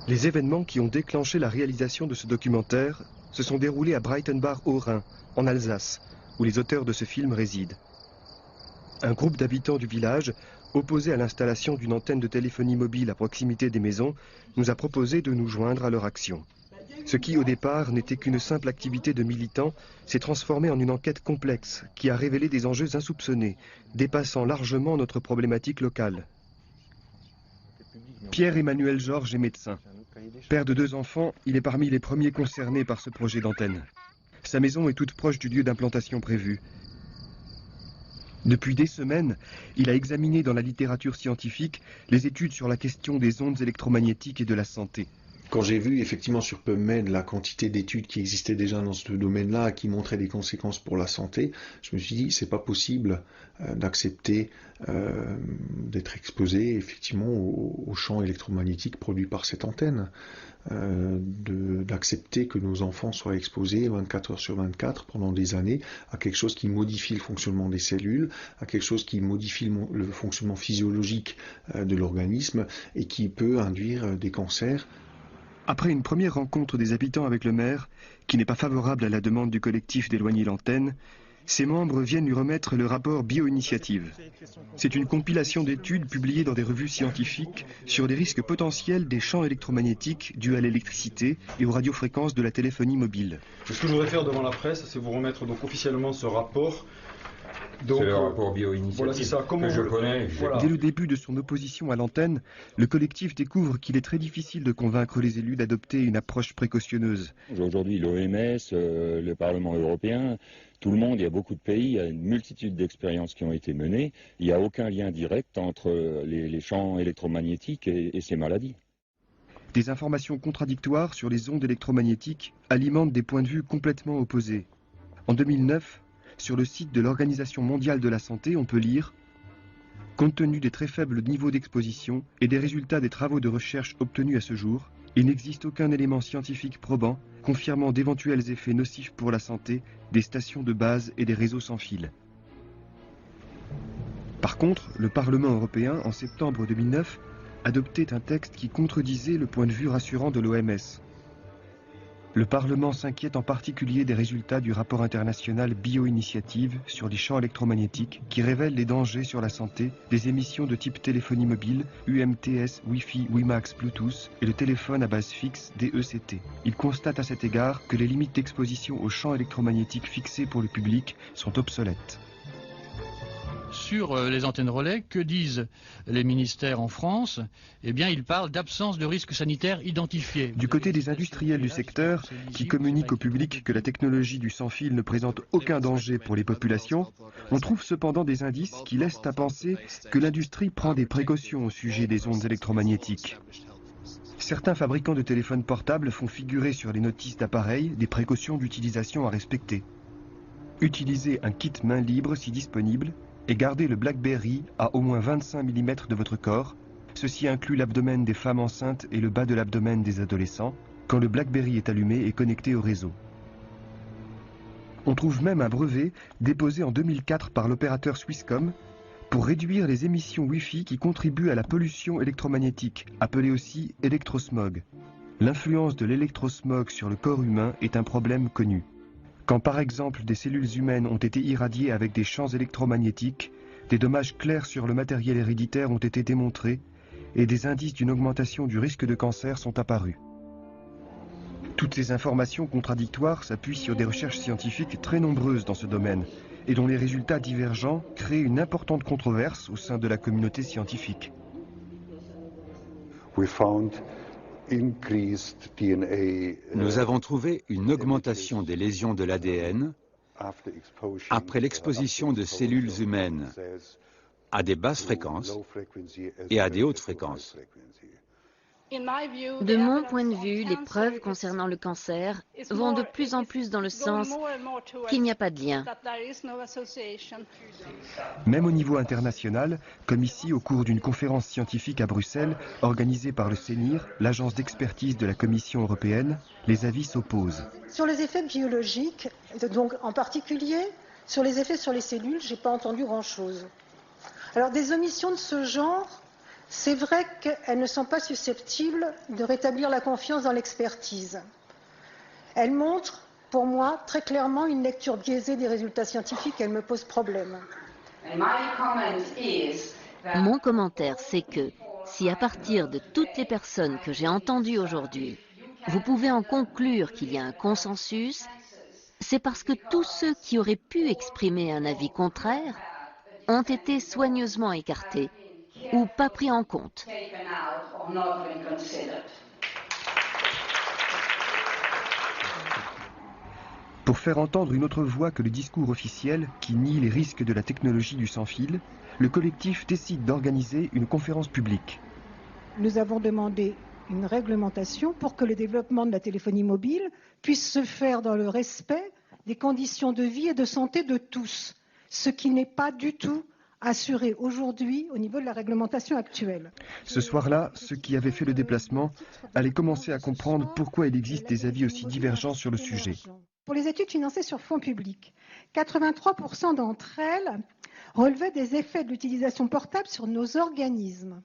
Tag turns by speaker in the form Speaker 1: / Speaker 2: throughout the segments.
Speaker 1: Les événements qui ont déclenché la réalisation de ce documentaire se sont déroulés à Breitenbach au Rhin, en Alsace, où les auteurs de ce film résident. Un groupe d'habitants du village, opposé à l'installation d'une antenne de téléphonie mobile à proximité des maisons, nous a proposé de nous joindre à leur action. Ce qui, au départ, n'était qu'une simple activité de militants, s'est transformé en une enquête complexe qui a révélé des enjeux insoupçonnés, dépassant largement notre problématique locale. Pierre-Emmanuel Georges est médecin. Père de 2 enfants, il est parmi les premiers concernés par ce projet d'antenne. Sa maison est toute proche du lieu d'implantation prévu. Depuis des semaines, il a examiné dans la littérature scientifique les études sur la question des ondes électromagnétiques et de la santé.
Speaker 2: Quand j'ai vu effectivement sur PubMed la quantité d'études qui existaient déjà dans ce domaine-là, qui montraient des conséquences pour la santé, je me suis dit c'est pas possible d'accepter d'être exposé effectivement aux champs électromagnétiques produits par cette antenne, d'accepter que nos enfants soient exposés 24 heures sur 24 pendant des années à quelque chose qui modifie le fonctionnement des cellules, à quelque chose qui modifie le fonctionnement physiologique de l'organisme et qui peut induire des cancers.
Speaker 1: Après une première rencontre des habitants avec le maire, qui n'est pas favorable à la demande du collectif d'éloigner l'antenne, ses membres viennent lui remettre le rapport Bioinitiative. C'est une compilation d'études publiées dans des revues scientifiques sur les risques potentiels des champs électromagnétiques dus à l'électricité et aux radiofréquences de la téléphonie mobile.
Speaker 3: Ce que je voudrais faire devant la presse, c'est vous remettre donc officiellement ce rapport.
Speaker 4: C'est le rapport Bioinitiative
Speaker 3: voilà, ça,
Speaker 4: que je connais.
Speaker 1: Voilà. Dès le début de son opposition à l'antenne, le collectif découvre qu'il est très difficile de convaincre les élus d'adopter une approche précautionneuse.
Speaker 5: Aujourd'hui, l'OMS, le Parlement européen, tout le monde, il y a beaucoup de pays, il y a une multitude d'expériences qui ont été menées. Il n'y a aucun lien direct entre les champs électromagnétiques et ces maladies.
Speaker 1: Des informations contradictoires sur les ondes électromagnétiques alimentent des points de vue complètement opposés. En 2009, sur le site de l'Organisation mondiale de la santé, on peut lire « Compte tenu des très faibles niveaux d'exposition et des résultats des travaux de recherche obtenus à ce jour, il n'existe aucun élément scientifique probant confirmant d'éventuels effets nocifs pour la santé des stations de base et des réseaux sans fil. » Par contre, le Parlement européen, en septembre 2009, adoptait un texte qui contredisait le point de vue rassurant de l'OMS. Le Parlement s'inquiète en particulier des résultats du rapport international Bioinitiative sur les champs électromagnétiques qui révèle les dangers sur la santé des émissions de type téléphonie mobile, UMTS, Wi-Fi, WiMAX, Bluetooth et le téléphone à base fixe, DECT. Il constate à cet égard que les limites d'exposition aux champs électromagnétiques fixées pour le public sont obsolètes.
Speaker 6: Sur les antennes relais, que disent les ministères en France? Eh bien, ils parlent d'absence de risque sanitaire identifié.
Speaker 1: Du côté des industriels du secteur, qui communiquent au public que la technologie du sans-fil ne présente aucun danger pour les populations, on trouve cependant des indices qui laissent à penser que l'industrie prend des précautions au sujet des ondes électromagnétiques. Certains fabricants de téléphones portables font figurer sur les notices d'appareils des précautions d'utilisation à respecter. Utilisez un kit main libre si disponible, et gardez le BlackBerry à au moins 25 mm de votre corps. Ceci inclut l'abdomen des femmes enceintes et le bas de l'abdomen des adolescents, quand le BlackBerry est allumé et connecté au réseau. On trouve même un brevet déposé en 2004 par l'opérateur Swisscom pour réduire les émissions Wi-Fi qui contribuent à la pollution électromagnétique, appelée aussi électrosmog. L'influence de l'électrosmog sur le corps humain est un problème connu. Quand par exemple des cellules humaines ont été irradiées avec des champs électromagnétiques, des dommages clairs sur le matériel héréditaire ont été démontrés et des indices d'une augmentation du risque de cancer sont apparus. Toutes ces informations contradictoires s'appuient sur des recherches scientifiques très nombreuses dans ce domaine et dont les résultats divergents créent une importante controverse au sein de la communauté scientifique.
Speaker 7: Nous avons trouvé une augmentation des lésions de l'ADN après l'exposition de cellules humaines à des basses fréquences et à des hautes fréquences.
Speaker 8: De mon point de vue, les preuves concernant le cancer vont de plus en plus dans le sens qu'il n'y a pas de lien.
Speaker 1: Même au niveau international, comme ici au cours d'une conférence scientifique à Bruxelles, organisée par le CNIR, l'agence d'expertise de la Commission européenne, les avis s'opposent.
Speaker 9: Sur les effets biologiques, donc en particulier sur les effets sur les cellules, je n'ai pas entendu grand-chose. Alors des omissions de ce genre, C'est vrai qu'elles ne sont pas susceptibles de rétablir la confiance dans l'expertise. Elles montrent, pour moi, très clairement une lecture biaisée des résultats scientifiques. Elle me pose problème.
Speaker 8: Mon commentaire, c'est que si à partir de toutes les personnes que j'ai entendues aujourd'hui, vous pouvez en conclure qu'il y a un consensus, c'est parce que tous ceux qui auraient pu exprimer un avis contraire ont été soigneusement écartés ou pas pris en compte.
Speaker 1: Pour faire entendre une autre voix que le discours officiel qui nie les risques de la technologie du sans-fil, le collectif décide d'organiser une conférence publique.
Speaker 9: Nous avons demandé une réglementation pour que le développement de la téléphonie mobile puisse se faire dans le respect des conditions de vie et de santé de tous, ce qui n'est pas du tout assuré aujourd'hui au niveau de la réglementation actuelle.
Speaker 1: Ce soir-là, ceux qui avaient fait le déplacement allaient commencer à comprendre pourquoi il existe des avis aussi divergents sur le sujet.
Speaker 9: Pour les études financées sur fonds publics, 83% d'entre elles relevaient des effets de l'utilisation portable sur nos organismes.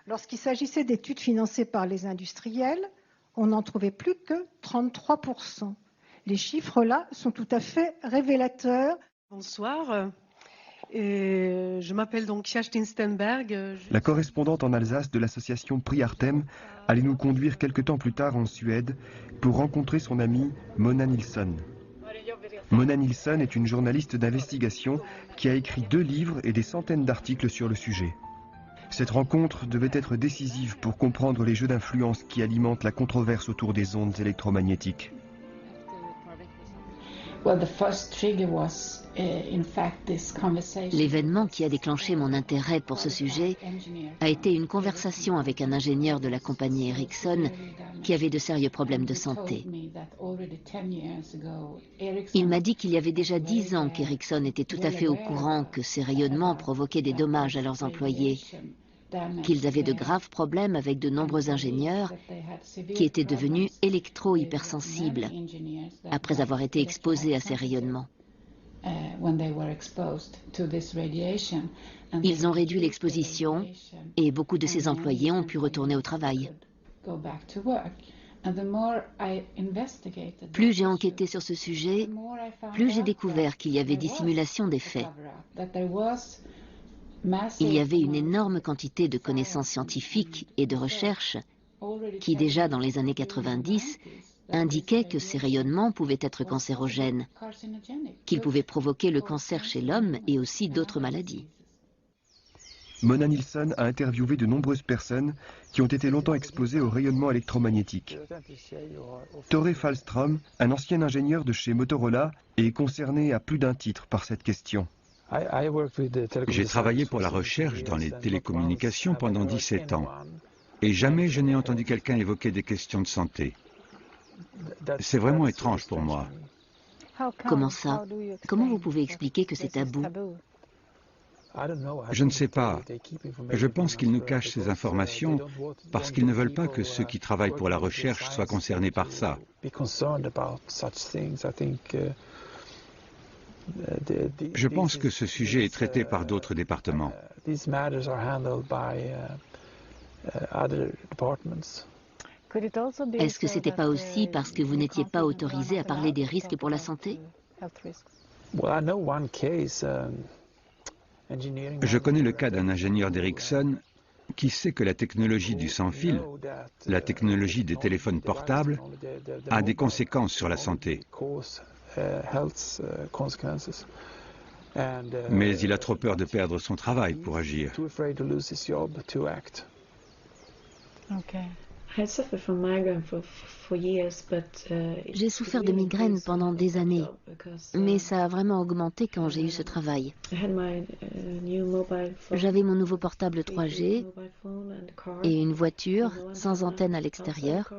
Speaker 9: Lorsqu'il s'agissait d'études financées par les industriels, on n'en trouvait plus que 33%. Les chiffres là sont tout à fait révélateurs.
Speaker 10: Bonsoir. Je m'appelle donc Kerstin Stenberg.
Speaker 1: La correspondante en Alsace de l'association Prix Artem allait nous conduire quelque temps plus tard en Suède pour rencontrer son amie Mona Nilsson. Mona Nilsson est une journaliste d'investigation qui a écrit 2 livres et des centaines d'articles sur le sujet. Cette rencontre devait être décisive pour comprendre les jeux d'influence qui alimentent la controverse autour des ondes électromagnétiques.
Speaker 8: L'événement qui a déclenché mon intérêt pour ce sujet a été une conversation avec un ingénieur de la compagnie Ericsson qui avait de sérieux problèmes de santé. Il m'a dit qu'il y avait déjà 10 ans qu'Ericsson était tout à fait au courant que ces rayonnements provoquaient des dommages à leurs employés, qu'ils avaient de graves problèmes avec de nombreux ingénieurs qui étaient devenus électro-hypersensibles après avoir été exposés à ces rayonnements. Ils ont réduit l'exposition et beaucoup de ces employés ont pu retourner au travail. Plus j'ai enquêté sur ce sujet, plus j'ai découvert qu'il y avait dissimulation des faits. Il y avait une énorme quantité de connaissances scientifiques et de recherches qui, déjà dans les années 90, indiquaient que ces rayonnements pouvaient être cancérogènes, qu'ils pouvaient provoquer le cancer chez l'homme et aussi d'autres maladies.
Speaker 1: Mona Nilsson a interviewé de nombreuses personnes qui ont été longtemps exposées aux rayonnements électromagnétiques. Tore Falström, un ancien ingénieur de chez Motorola, est concerné à plus d'un titre par cette question.
Speaker 7: J'ai travaillé pour la recherche dans les télécommunications pendant 17 ans et jamais je n'ai entendu quelqu'un évoquer des questions de santé. C'est vraiment étrange pour moi.
Speaker 8: Comment ça? Comment vous pouvez expliquer que c'est tabou?
Speaker 7: Je ne sais pas. Je pense qu'ils nous cachent ces informations parce qu'ils ne veulent pas que ceux qui travaillent pour la recherche soient concernés par ça. Je pense que ce sujet est traité par d'autres départements.
Speaker 8: Est-ce que c'était pas aussi parce que vous n'étiez pas autorisé à parler des risques pour la santé?
Speaker 7: Je connais le cas d'un ingénieur d'Ericsson qui sait que la technologie du sans-fil, la technologie des téléphones portables, a des conséquences sur la santé. Mais il a trop peur de perdre son travail pour agir.
Speaker 8: J'ai souffert de migraines pendant des années, mais ça a vraiment augmenté quand j'ai eu ce travail. J'avais mon nouveau portable 3G et une voiture sans antenne à l'extérieur.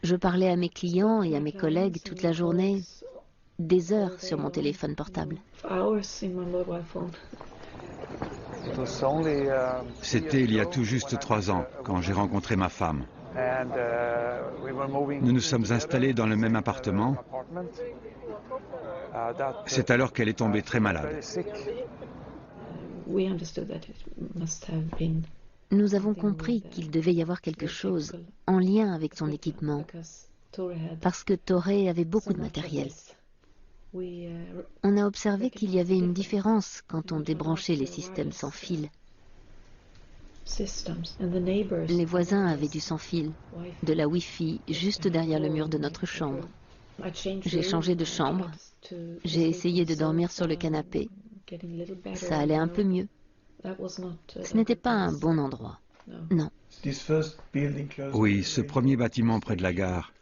Speaker 8: Je parlais à mes clients et à mes collègues toute la journée, des heures sur mon téléphone portable.
Speaker 7: C'était il y a tout juste 3 ans, quand j'ai rencontré ma femme. Nous nous sommes installés dans le même appartement. C'est alors qu'elle est tombée très malade.
Speaker 8: Nous avons compris qu'il devait y avoir quelque chose en lien avec son équipement, parce que Toray avait beaucoup de matériel. On a observé qu'il y avait une différence quand on débranchait les systèmes sans fil. Les voisins avaient du sans-fil, de la Wi-Fi, juste derrière le mur de notre chambre. J'ai changé de chambre, j'ai essayé de dormir sur le canapé. Ça allait un peu mieux. Ce n'était pas un bon endroit. Non.
Speaker 7: Oui, ce premier bâtiment près de la gare.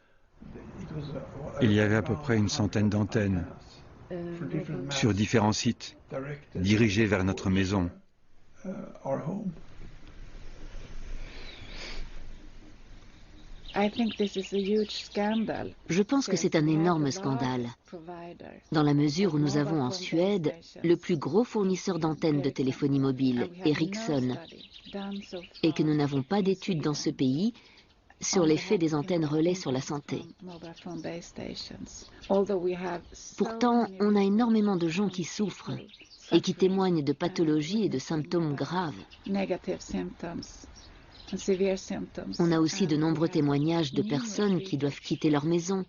Speaker 7: Il y avait à peu près une centaine d'antennes sur différents sites, dirigées vers notre maison.
Speaker 8: Je pense que c'est un énorme scandale, dans la mesure où nous avons en Suède le plus gros fournisseur d'antennes de téléphonie mobile, Ericsson, et que nous n'avons pas d'études dans ce pays sur l'effet des antennes relais sur la santé. Pourtant, on a énormément de gens qui souffrent et qui témoignent de pathologies et de symptômes graves. On a aussi de nombreux témoignages de personnes qui doivent quitter leur maison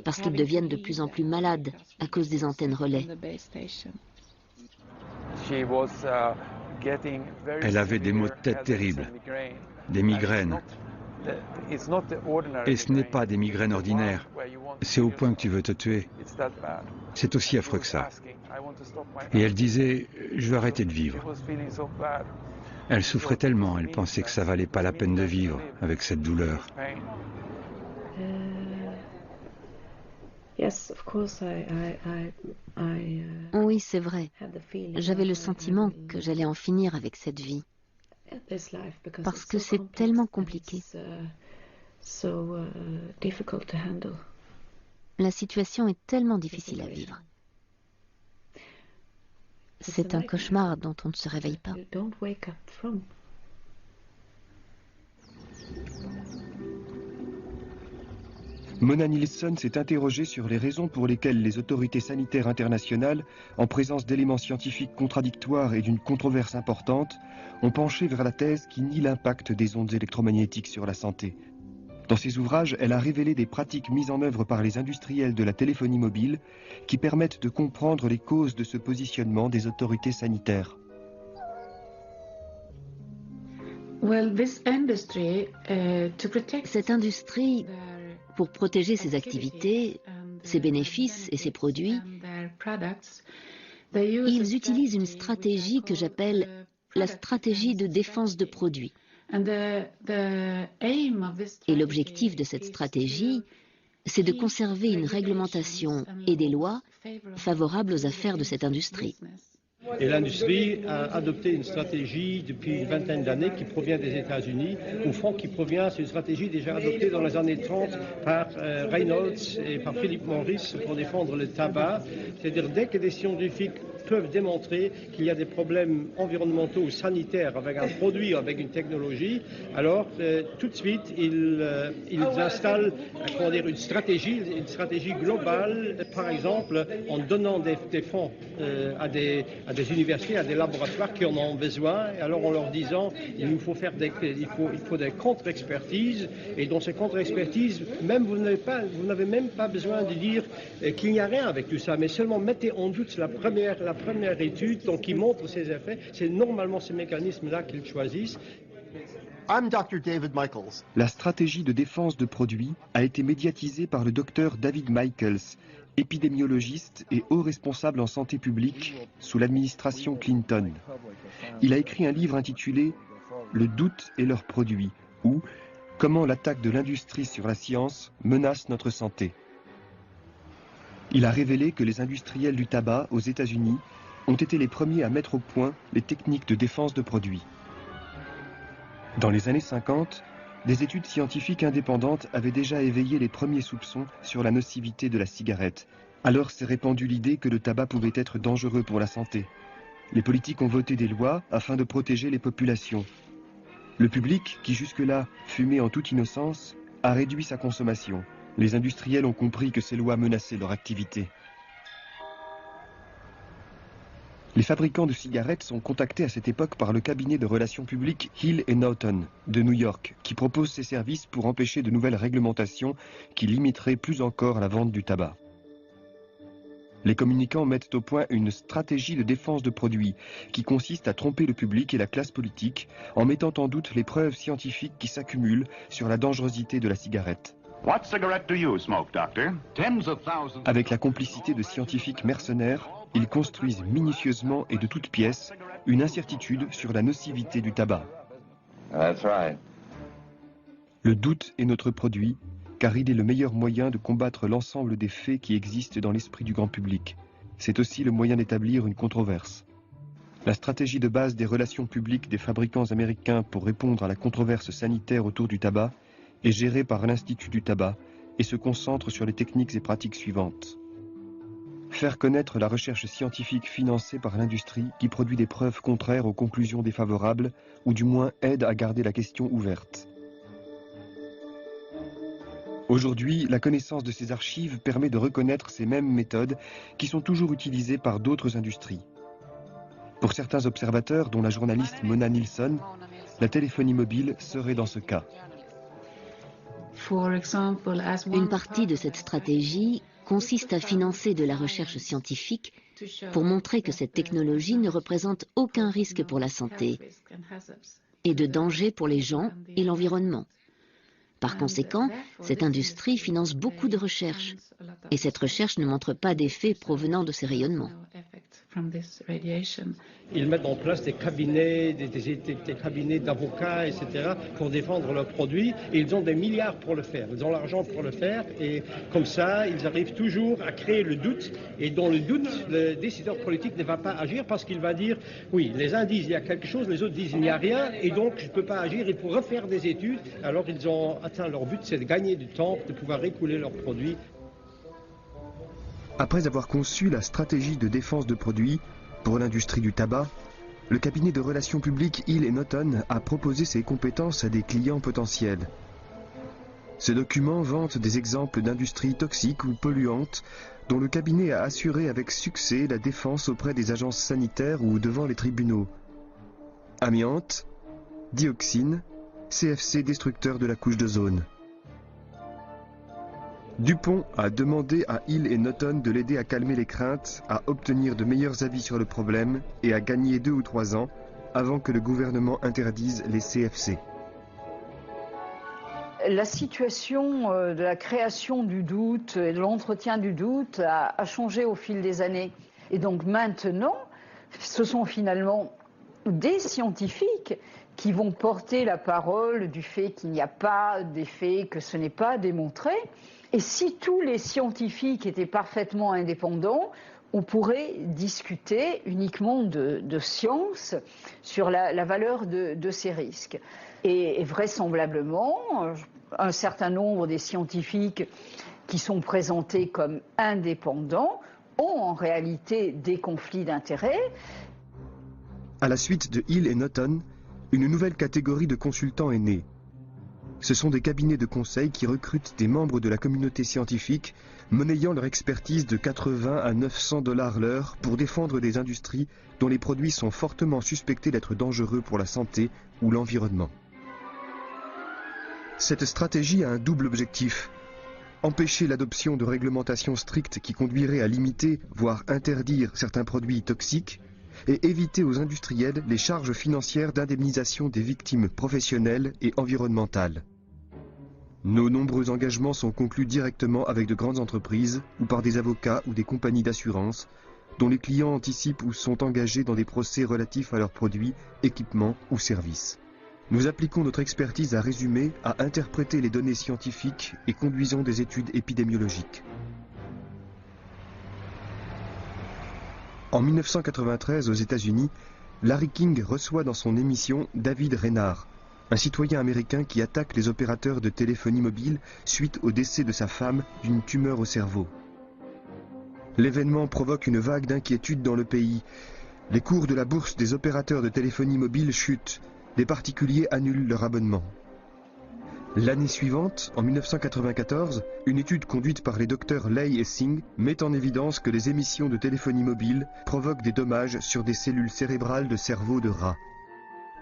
Speaker 8: parce qu'ils deviennent de plus en plus malades à cause des antennes relais.
Speaker 7: Elle avait des maux de tête terribles, des migraines. Et ce n'est pas des migraines ordinaires. C'est au point que tu veux te tuer. C'est aussi affreux que ça. Et elle disait, je veux arrêter de vivre. Elle souffrait tellement, elle pensait que ça valait pas la peine de vivre avec cette douleur.
Speaker 8: Oui, c'est vrai. J'avais le sentiment que j'allais en finir avec cette vie. Parce que c'est tellement compliqué. La situation est tellement difficile à vivre. C'est un cauchemar dont on ne se réveille pas.
Speaker 1: Mona Nilsson s'est interrogée sur les raisons pour lesquelles les autorités sanitaires internationales, en présence d'éléments scientifiques contradictoires et d'une controverse importante, ont penché vers la thèse qui nie l'impact des ondes électromagnétiques sur la santé. Dans ses ouvrages, elle a révélé des pratiques mises en œuvre par les industriels de la téléphonie mobile qui permettent de comprendre les causes de ce positionnement des autorités sanitaires.
Speaker 8: Cette industrie, pour protéger ses activités, ses bénéfices et ses produits, ils utilisent une stratégie que j'appelle la stratégie de défense de produits. Et l'objectif de cette stratégie, c'est de conserver une réglementation et des lois favorables aux affaires de cette industrie.
Speaker 11: Et l'industrie a adopté une stratégie depuis une vingtaine d'années qui provient des États-Unis, au fond qui provient, c'est une stratégie déjà adoptée dans les années 30 par Reynolds et par Philip Morris pour défendre le tabac. C'est-à-dire dès que des scientifiques peuvent démontrer qu'il y a des problèmes environnementaux ou sanitaires avec un produit, avec une technologie, alors tout de suite ils installent une stratégie globale, par exemple en donnant des fonds à des universités, à des laboratoires qui en ont besoin, et alors en leur disant il faut des contre-expertises, et dans ces contre-expertises, même vous n'avez même pas besoin de dire qu'il n'y a rien avec tout ça, mais seulement mettez en doute la première étude donc, qui montre ces effets. C'est normalement ces mécanismes-là qu'ils choisissent.
Speaker 1: La stratégie de défense de produits a été médiatisée par le docteur David Michaels, épidémiologiste et haut responsable en santé publique sous l'administration Clinton. Il a écrit un livre intitulé « Le doute et leurs produits » ou « Comment l'attaque de l'industrie sur la science menace notre santé ». Il a révélé que les industriels du tabac aux États-Unis ont été les premiers à mettre au point les techniques de défense de produits. Dans les années 50, des études scientifiques indépendantes avaient déjà éveillé les premiers soupçons sur la nocivité de la cigarette. Alors s'est répandue l'idée que le tabac pouvait être dangereux pour la santé. Les politiques ont voté des lois afin de protéger les populations. Le public, qui jusque-là fumait en toute innocence, a réduit sa consommation. Les industriels ont compris que ces lois menaçaient leur activité. Les fabricants de cigarettes sont contactés à cette époque par le cabinet de relations publiques Hill & Knowlton de New York, qui propose ses services pour empêcher de nouvelles réglementations qui limiteraient plus encore la vente du tabac. Les communicants mettent au point une stratégie de défense de produits qui consiste à tromper le public et la classe politique en mettant en doute les preuves scientifiques qui s'accumulent sur la dangerosité de la cigarette. Avec la complicité de scientifiques mercenaires, ils construisent minutieusement et de toutes pièces une incertitude sur la nocivité du tabac. Le doute est notre produit, car il est le meilleur moyen de combattre l'ensemble des faits qui existent dans l'esprit du grand public. C'est aussi le moyen d'établir une controverse. La stratégie de base des relations publiques des fabricants américains pour répondre à la controverse sanitaire autour du tabac est gérée par l'Institut du tabac et se concentre sur les techniques et pratiques suivantes. Faire connaître la recherche scientifique financée par l'industrie qui produit des preuves contraires aux conclusions défavorables ou du moins aide à garder la question ouverte. Aujourd'hui, la connaissance de ces archives permet de reconnaître ces mêmes méthodes qui sont toujours utilisées par d'autres industries. Pour certains observateurs, dont la journaliste Mona Nilsson, la téléphonie mobile serait dans ce cas.
Speaker 8: Une partie de cette stratégie consiste à financer de la recherche scientifique pour montrer que cette technologie ne représente aucun risque pour la santé et de danger pour les gens et l'environnement. Par conséquent, cette industrie finance beaucoup de recherche et cette recherche ne montre pas d'effets provenant de ces rayonnements.
Speaker 11: Ils mettent en place des cabinets, des cabinets d'avocats, etc. pour défendre leurs produits et ils ont des milliards pour le faire, ils ont l'argent pour le faire et comme ça ils arrivent toujours à créer le doute et dans le doute le décideur politique ne va pas agir parce qu'il va dire oui les uns disent il y a quelque chose, les autres disent il n'y a rien et donc je ne peux pas agir, il faut refaire des études. Alors ils ont atteint leur but, c'est de gagner du temps, de pouvoir écouler leurs produits.
Speaker 1: Après avoir conçu la stratégie de défense de produits pour l'industrie du tabac, le cabinet de relations publiques Hill & Knowlton a proposé ses compétences à des clients potentiels. Ce document vante des exemples d'industries toxiques ou polluantes dont le cabinet a assuré avec succès la défense auprès des agences sanitaires ou devant les tribunaux. Amiante, dioxine, CFC destructeur de la couche d'ozone. Dupont a demandé à Hill & Knowlton de l'aider à calmer les craintes, à obtenir de meilleurs avis sur le problème et à gagner 2 ou 3 ans avant que le gouvernement interdise les CFC.
Speaker 12: La situation de la création du doute et de l'entretien du doute a changé au fil des années. Et donc maintenant, ce sont finalement des scientifiques qui vont porter la parole du fait qu'il n'y a pas d'effet, que ce n'est pas démontré. Et si tous les scientifiques étaient parfaitement indépendants, on pourrait discuter uniquement de science sur la valeur de ces risques. Et vraisemblablement, un certain nombre des scientifiques qui sont présentés comme indépendants ont en réalité des conflits d'intérêts.
Speaker 1: À la suite de Hill & Knowlton, une nouvelle catégorie de consultants est née. Ce sont des cabinets de conseil qui recrutent des membres de la communauté scientifique, monnayant leur expertise de 80 à 900 $ l'heure pour défendre des industries dont les produits sont fortement suspectés d'être dangereux pour la santé ou l'environnement. Cette stratégie a un double objectif. Empêcher l'adoption de réglementations strictes qui conduiraient à limiter, voire interdire certains produits toxiques, et éviter aux industriels les charges financières d'indemnisation des victimes professionnelles et environnementales. Nos nombreux engagements sont conclus directement avec de grandes entreprises ou par des avocats ou des compagnies d'assurance dont les clients anticipent ou sont engagés dans des procès relatifs à leurs produits, équipements ou services. Nous appliquons notre expertise à résumer, à interpréter les données scientifiques et conduisons des études épidémiologiques. En 1993, aux États-Unis, Larry King reçoit dans son émission David Reynard, un citoyen américain qui attaque les opérateurs de téléphonie mobile suite au décès de sa femme d'une tumeur au cerveau. L'événement provoque une vague d'inquiétude dans le pays. Les cours de la bourse des opérateurs de téléphonie mobile chutent. Des particuliers annulent leur abonnement. L'année suivante, en 1994, une étude conduite par les docteurs Lei et Singh met en évidence que les émissions de téléphonie mobile provoquent des dommages sur des cellules cérébrales de cerveau de rat.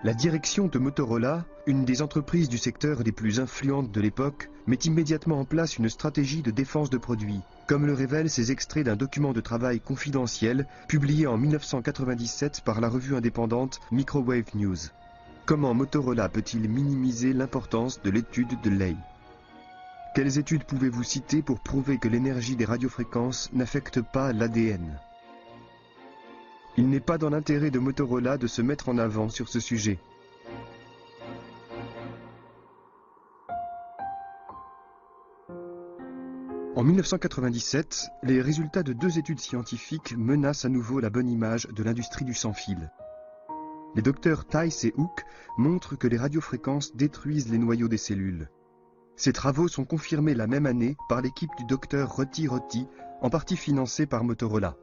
Speaker 1: La direction de Motorola, une des entreprises du secteur les plus influentes de l'époque, met immédiatement en place une stratégie de défense de produits, comme le révèlent ces extraits d'un document de travail confidentiel publié en 1997 par la revue indépendante Microwave News. Comment Motorola peut-il minimiser l'importance de l'étude de Lei? Quelles études pouvez-vous citer pour prouver que l'énergie des radiofréquences n'affecte pas l'ADN? Il n'est pas dans l'intérêt de Motorola de se mettre en avant sur ce sujet. En 1997, les résultats de 2 études scientifiques menacent à nouveau la bonne image de l'industrie du sans-fil. Les docteurs Tice et Hook montrent que les radiofréquences détruisent les noyaux des cellules. Ces travaux sont confirmés la même année par l'équipe du docteur Roti Roti, en partie financée par Motorola.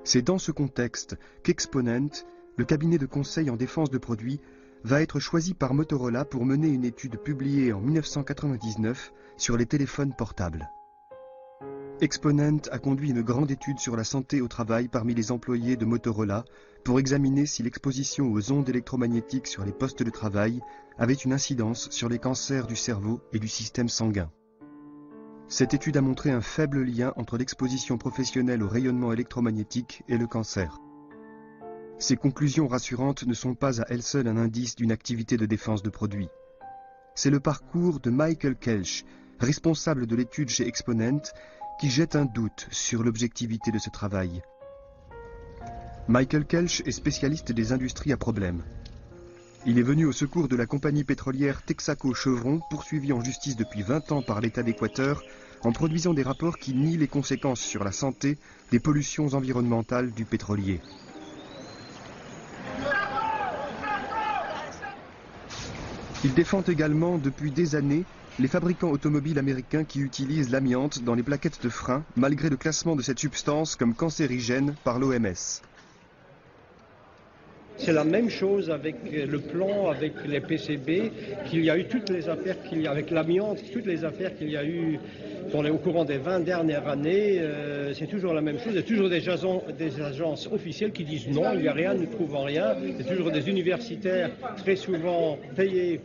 Speaker 1: C'est dans ce contexte qu'Exponent, le cabinet de conseil en défense de produits, va être choisi par Motorola pour mener une étude publiée en 1999 sur les téléphones portables. Exponent a conduit une grande étude sur la santé au travail parmi les employés de Motorola pour examiner si l'exposition aux ondes électromagnétiques sur les postes de travail avait une incidence sur les cancers du cerveau et du système sanguin. Cette étude a montré un faible lien entre l'exposition professionnelle au rayonnement électromagnétique et le cancer. Ces conclusions rassurantes ne sont pas à elles seules un indice d'une activité de défense de produits. C'est le parcours de Michael Kelch, responsable de l'étude chez Exponent, qui jette un doute sur l'objectivité de ce travail. Michael Kelch est spécialiste des industries à problème. Il est venu au secours de la compagnie pétrolière Texaco Chevron, poursuivie en justice depuis 20 ans par l'État d'Équateur, en produisant des rapports qui nient les conséquences sur la santé des pollutions environnementales du pétrolier. Il défend également depuis des années les fabricants automobiles américains qui utilisent l'amiante dans les plaquettes de frein, malgré le classement de cette substance comme cancérigène par l'OMS.
Speaker 11: C'est la même chose avec le plomb, avec les PCB, qu'il y a eu toutes les affaires qu'il y a avec l'amiante, toutes les affaires qu'il y a eu au courant des 20 dernières années. C'est toujours la même chose. Il y a toujours des agences officielles qui disent non, il n'y a rien, nous ne trouvons rien. Il y a toujours des universitaires très souvent payés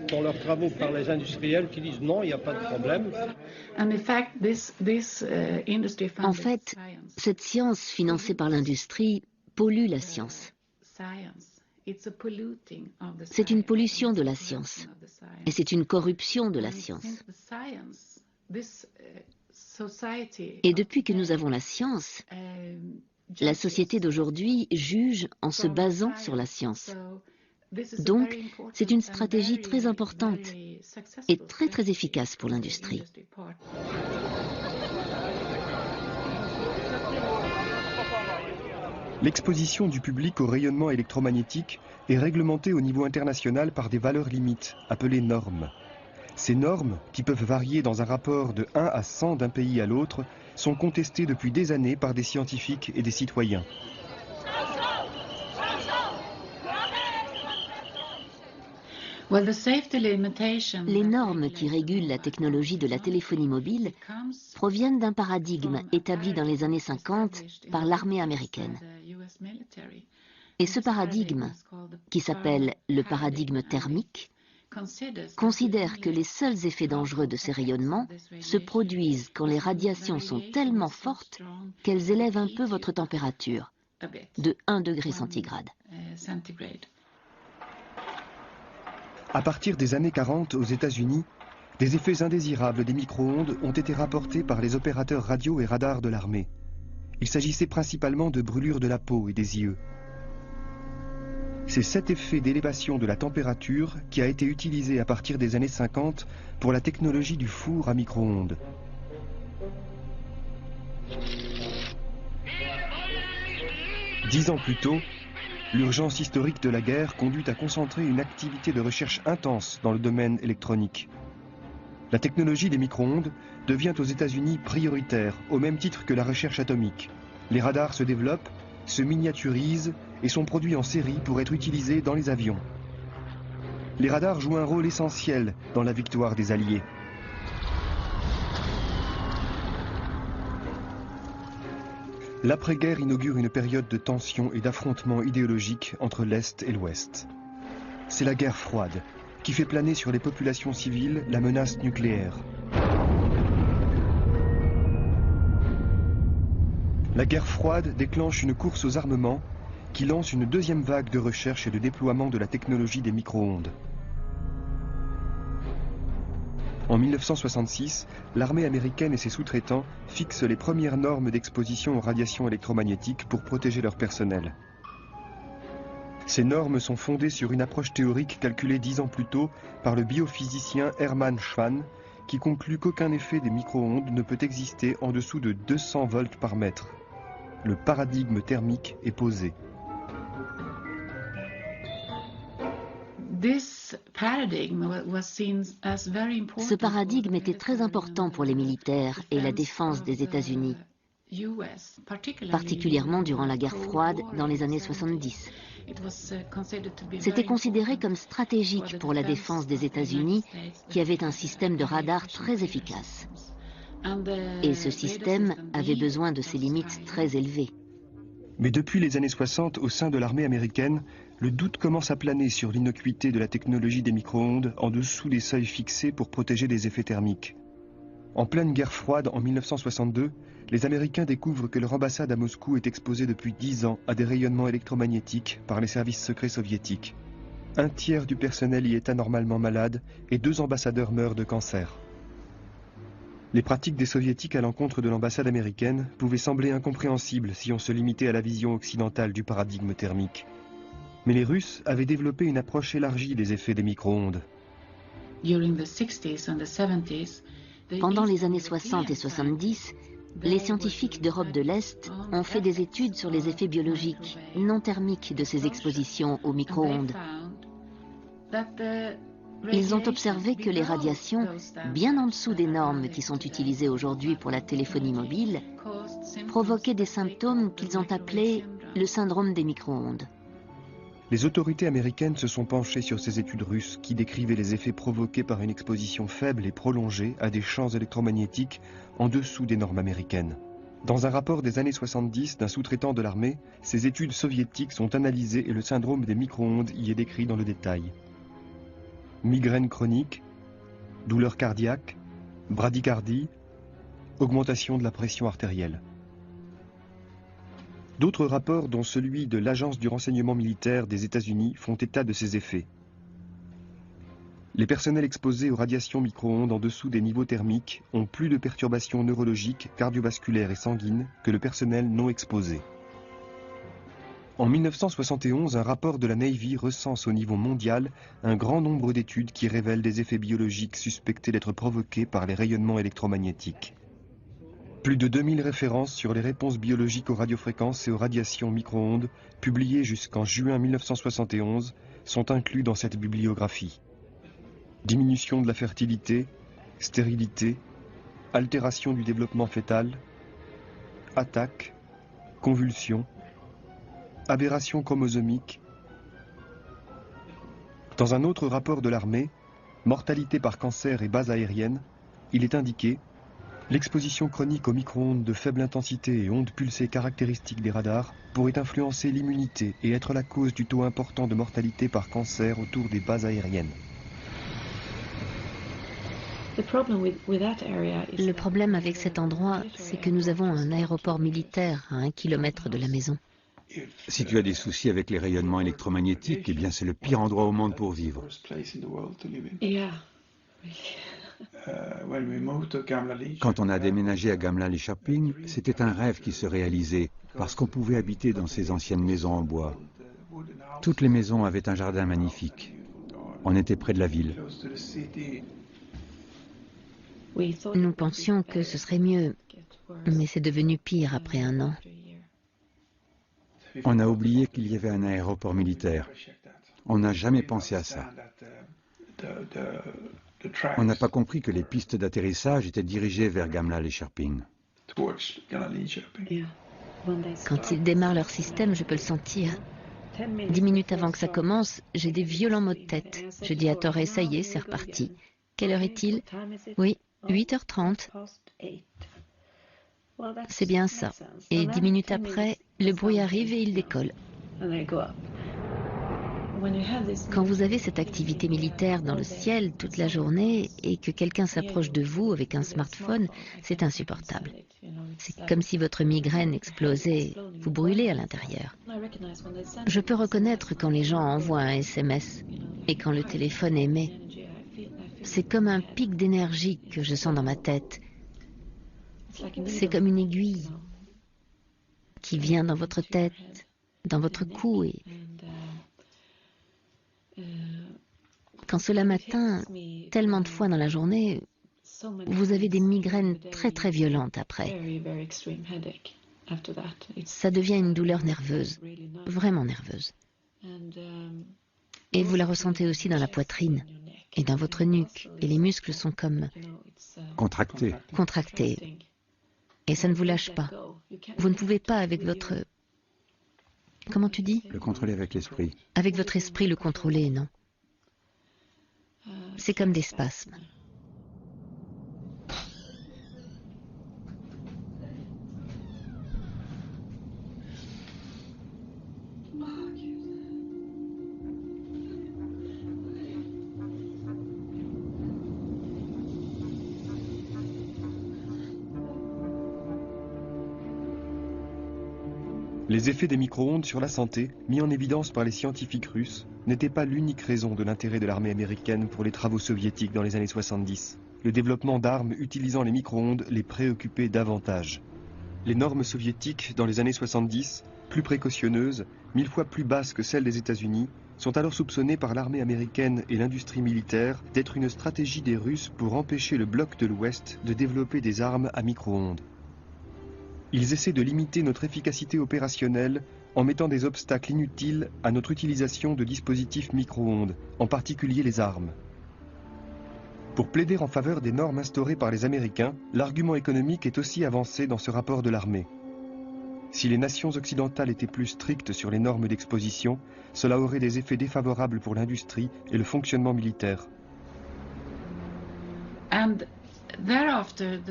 Speaker 11: dans leurs travaux par les industriels qui disent non, il n'y a pas de problème.
Speaker 8: En fait, cette science financée par l'industrie pollue la science. C'est une pollution de la science et c'est une corruption de la science. Et depuis que nous avons la science, la société d'aujourd'hui juge en se basant sur la science. Donc, c'est une stratégie très importante et très efficace pour l'industrie.
Speaker 1: L'exposition du public au rayonnement électromagnétique est réglementée au niveau international par des valeurs limites, appelées normes. Ces normes, qui peuvent varier dans un rapport de 1 à 100 d'un pays à l'autre, sont contestées depuis des années par des scientifiques et des citoyens.
Speaker 8: Les normes qui régulent la technologie de la téléphonie mobile proviennent d'un paradigme établi dans les années 50 par l'armée américaine. Et ce paradigme, qui s'appelle le paradigme thermique, considère que les seuls effets dangereux de ces rayonnements se produisent quand les radiations sont tellement fortes qu'elles élèvent un peu votre température, de 1 degré centigrade.
Speaker 1: À partir des années 40 aux États-Unis, des effets indésirables des micro-ondes ont été rapportés par les opérateurs radio et radars de l'armée. Il s'agissait principalement de brûlures de la peau et des yeux. C'est cet effet d'élévation de la température qui a été utilisé à partir des années 50 pour la technologie du four à micro-ondes. Dix ans plus tôt, l'urgence historique de la guerre conduit à concentrer une activité de recherche intense dans le domaine électronique. La technologie des micro-ondes devient aux États-Unis prioritaire, au même titre que la recherche atomique. Les radars se développent, se miniaturisent et sont produits en série pour être utilisés dans les avions. les radars jouent un rôle essentiel dans la victoire des Alliés. L'après-guerre inaugure une période de tension et d'affrontement idéologique entre l'Est et l'Ouest. C'est la guerre froide qui fait planer sur les populations civiles la menace nucléaire. La guerre froide déclenche une course aux armements qui lance une deuxième vague de recherche et de déploiement de la technologie des micro-ondes. En 1966, l'armée américaine et ses sous-traitants fixent les premières normes d'exposition aux radiations électromagnétiques pour protéger leur personnel. Ces normes sont fondées sur une approche théorique calculée 10 ans plus tôt par le biophysicien Hermann Schwann, qui conclut qu'aucun effet des micro-ondes ne peut exister en dessous de 200 volts par mètre. Le paradigme thermique est posé.
Speaker 8: Ce paradigme était très important pour les militaires et la défense des États-Unis, particulièrement durant la guerre froide dans les années 70. C'était considéré comme stratégique pour la défense des États-Unis, qui avait un système de radar très efficace. Et ce système avait besoin de ses limites très élevées.
Speaker 1: Mais depuis les années 60, au sein de l'armée américaine, le doute commence à planer sur l'innocuité de la technologie des micro-ondes en dessous des seuils fixés pour protéger des effets thermiques. En pleine guerre froide en 1962, les Américains découvrent que leur ambassade à Moscou est exposée depuis 10 ans à des rayonnements électromagnétiques par les services secrets soviétiques. Un tiers du personnel y est anormalement malade et 2 ambassadeurs meurent de cancer. Les pratiques des soviétiques à l'encontre de l'ambassade américaine pouvaient sembler incompréhensibles si on se limitait à la vision occidentale du paradigme thermique. Mais les Russes avaient développé une approche élargie des effets des micro-ondes.
Speaker 8: Pendant les années 60 et 70, les scientifiques d'Europe de l'Est ont fait des études sur les effets biologiques non thermiques de ces expositions aux micro-ondes. Ils ont observé que les radiations, bien en dessous des normes qui sont utilisées aujourd'hui pour la téléphonie mobile, provoquaient des symptômes qu'ils ont appelés le syndrome des micro-ondes.
Speaker 1: Les autorités américaines se sont penchées sur ces études russes qui décrivaient les effets provoqués par une exposition faible et prolongée à des champs électromagnétiques en dessous des normes américaines. Dans un rapport des années 70 d'un sous-traitant de l'armée, ces études soviétiques sont analysées et le syndrome des micro-ondes y est décrit dans le détail. Migraine chronique, douleur cardiaque, bradycardie, augmentation de la pression artérielle. D'autres rapports, dont celui de l'Agence du renseignement militaire des États-Unis, font état de ces effets. Les personnels exposés aux radiations micro-ondes en dessous des niveaux thermiques ont plus de perturbations neurologiques, cardiovasculaires et sanguines que le personnel non exposé. En 1971, un rapport de la Navy recense au niveau mondial un grand nombre d'études qui révèlent des effets biologiques suspectés d'être provoqués par les rayonnements électromagnétiques. Plus de 2000 références sur les réponses biologiques aux radiofréquences et aux radiations micro-ondes, publiées jusqu'en juin 1971, sont inclus dans cette bibliographie. Diminution de la fertilité, stérilité, altération du développement fœtal, attaque, convulsions, aberration chromosomique. Dans un autre rapport de l'armée, mortalité par cancer et base aérienne, il est indiqué: l'exposition chronique aux micro-ondes de faible intensité et ondes pulsées caractéristiques des radars pourrait influencer l'immunité et être la cause du taux important de mortalité par cancer autour des bases aériennes.
Speaker 8: Le problème avec cet endroit, c'est que nous avons un aéroport militaire à 1 kilomètre de la maison.
Speaker 7: Si tu as des soucis avec les rayonnements électromagnétiques, eh bien c'est le pire endroit au monde pour vivre. Quand on a déménagé à Gamla-Lidköping, c'était un rêve qui se réalisait, parce qu'on pouvait habiter dans ces anciennes maisons en bois. Toutes les maisons avaient un jardin magnifique. On était près de la ville.
Speaker 8: Nous pensions que ce serait mieux, mais c'est devenu pire après 1 an.
Speaker 7: On a oublié qu'il y avait un aéroport militaire. On n'a jamais pensé à ça. On n'a pas compris que les pistes d'atterrissage étaient dirigées vers Gamla-Lidköping.
Speaker 8: Quand ils démarrent leur système, je peux le sentir. 10 minutes avant que ça commence, j'ai des violents maux de tête. Je dis à Torres, ça y est, c'est reparti. Quelle heure est-il? Oui, 8h30. C'est bien ça. Et 10 minutes après, le bruit arrive et il décolle. Quand vous avez cette activité militaire dans le ciel toute la journée et que quelqu'un s'approche de vous avec un smartphone, c'est insupportable. C'est comme si votre migraine explosait, vous brûlez à l'intérieur. Je peux reconnaître quand les gens envoient un SMS et quand le téléphone émet. C'est comme un pic d'énergie que je sens dans ma tête. C'est comme une aiguille qui vient dans votre tête, dans votre cou. Et quand cela m'atteint tellement de fois dans la journée, vous avez des migraines très très violentes après. Ça devient une douleur nerveuse, vraiment nerveuse. Et vous la ressentez aussi dans la poitrine et dans votre nuque. Et les muscles sont comme
Speaker 7: contractés.
Speaker 8: Contractés. Et ça ne vous lâche pas. Vous ne pouvez pas avec votre... Comment tu dis?
Speaker 7: Le contrôler avec l'esprit.
Speaker 8: Avec votre esprit le contrôler, non. C'est comme des spasmes.
Speaker 1: Les effets des micro-ondes sur la santé, mis en évidence par les scientifiques russes, n'étaient pas l'unique raison de l'intérêt de l'armée américaine pour les travaux soviétiques dans les années 70. Le développement d'armes utilisant les micro-ondes les préoccupait davantage. Les normes soviétiques dans les années 70, plus précautionneuses, 1000 fois plus basses que celles des États-Unis, sont alors soupçonnées par l'armée américaine et l'industrie militaire d'être une stratégie des Russes pour empêcher le bloc de l'Ouest de développer des armes à micro-ondes. Ils essaient de limiter notre efficacité opérationnelle en mettant des obstacles inutiles à notre utilisation de dispositifs micro-ondes, en particulier les armes. Pour plaider en faveur des normes instaurées par les Américains, l'argument économique est aussi avancé dans ce rapport de l'armée. Si les nations occidentales étaient plus strictes sur les normes d'exposition, cela aurait des effets défavorables pour l'industrie et le fonctionnement militaire.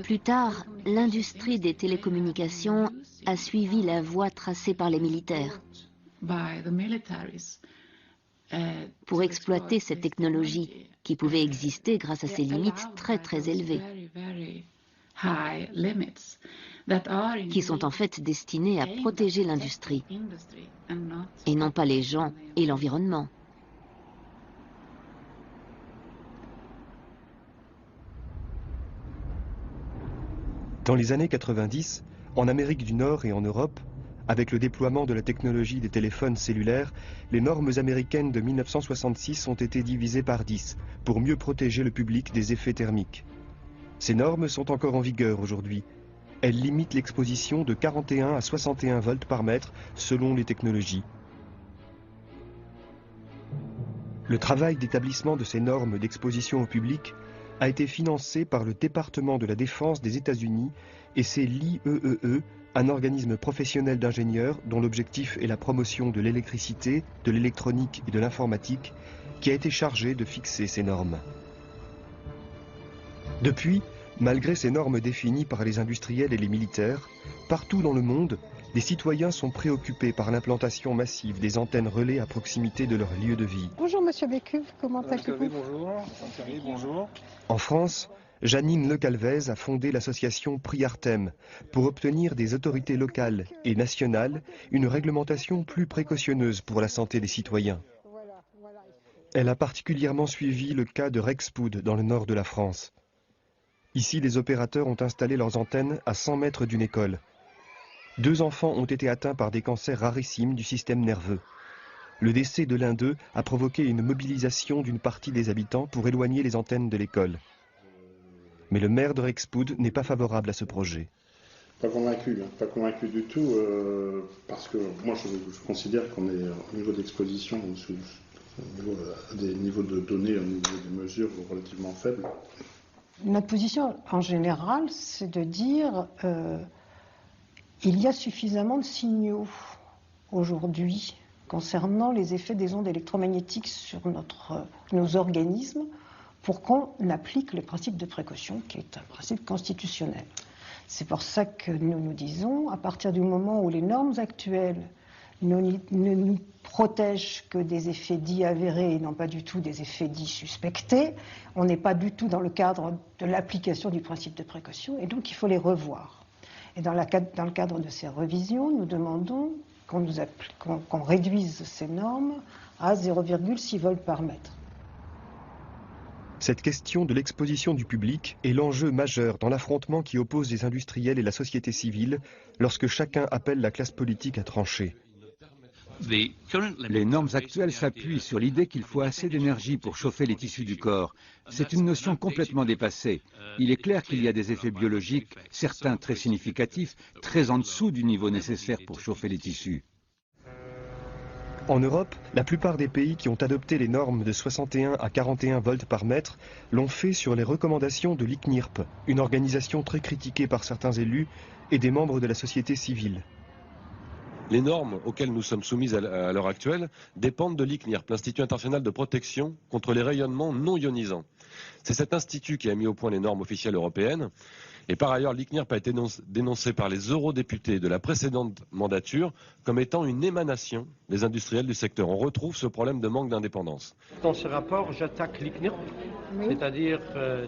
Speaker 8: Plus tard, l'industrie des télécommunications a suivi la voie tracée par les militaires pour exploiter cette technologie qui pouvait exister grâce à ses limites très très élevées, qui sont en fait destinées à protéger l'industrie et non pas les gens et l'environnement.
Speaker 1: Dans les années 90, en Amérique du Nord et en Europe, avec le déploiement de la technologie des téléphones cellulaires, les normes américaines de 1966 ont été divisées par 10 pour mieux protéger le public des effets thermiques. Ces normes sont encore en vigueur aujourd'hui. Elles limitent l'exposition de 41 à 61 volts par mètre selon les technologies. Le travail d'établissement de ces normes d'exposition au public a été financé par le département de la Défense des États-Unis et c'est l'IEEE, un organisme professionnel d'ingénieurs dont l'objectif est la promotion de l'électricité, de l'électronique et de l'informatique, qui a été chargé de fixer ces normes. Depuis, malgré ces normes définies par les industriels et les militaires, partout dans le monde, les citoyens sont préoccupés par l'implantation massive des antennes relais à proximité de leur lieu de vie.
Speaker 9: Bonjour Monsieur Bécuve, comment allez-vous?
Speaker 3: Bonjour, Thierry, bonjour.
Speaker 1: En France, Janine Lecalvez a fondé l'association Priartem pour obtenir des autorités locales et nationales une réglementation plus précautionneuse pour la santé des citoyens. Elle a particulièrement suivi le cas de Rexpood dans le nord de la France. Ici, les opérateurs ont installé leurs antennes à 100 mètres d'une école. 2 enfants ont été atteints par des cancers rarissimes du système nerveux. Le décès de l'un d'eux a provoqué une mobilisation d'une partie des habitants pour éloigner les antennes de l'école. Mais le maire de Rexpood n'est pas favorable à ce projet.
Speaker 13: Pas convaincu du tout, parce que moi je considère qu'on est au niveau d'exposition, à des niveaux de données, au niveau des mesures relativement faibles.
Speaker 9: Notre position en général, c'est de dire il y a suffisamment de signaux aujourd'hui
Speaker 14: concernant les effets des ondes électromagnétiques sur nos organismes pour qu'on applique le principe de précaution, qui est un principe constitutionnel. C'est pour ça que nous disons, à partir du moment où les normes actuelles ne nous protègent que des effets dits avérés et non pas du tout des effets dits suspectés, on n'est pas du tout dans le cadre de l'application du principe de précaution, et donc il faut les revoir. Et dans le cadre de ces revisions, nous demandons qu'on réduise ces normes à 0,6 volts par mètre.
Speaker 1: Cette question de l'exposition du public est l'enjeu majeur dans l'affrontement qui oppose les industriels et la société civile lorsque chacun appelle la classe politique à trancher.
Speaker 7: Les normes actuelles s'appuient sur l'idée qu'il faut assez d'énergie pour chauffer les tissus du corps. C'est une notion complètement dépassée. Il est clair qu'il y a des effets biologiques, certains très significatifs, très en dessous du niveau nécessaire pour chauffer les tissus.
Speaker 1: En Europe, la plupart des pays qui ont adopté les normes de 61 à 41 volts par mètre l'ont fait sur les recommandations de l'ICNIRP, une organisation très critiquée par certains élus et des membres de la société civile.
Speaker 15: Les normes auxquelles nous sommes soumises à l'heure actuelle dépendent de l'ICNIRP, l'Institut international de protection contre les rayonnements non ionisants. C'est cet institut qui a mis au point les normes officielles européennes. Et par ailleurs, l'ICNIRP a été dénoncé par les eurodéputés de la précédente mandature comme étant une émanation des industriels du secteur. On retrouve ce problème de manque d'indépendance.
Speaker 11: Dans ce rapport, j'attaque l'ICNIRP, c'est-à-dire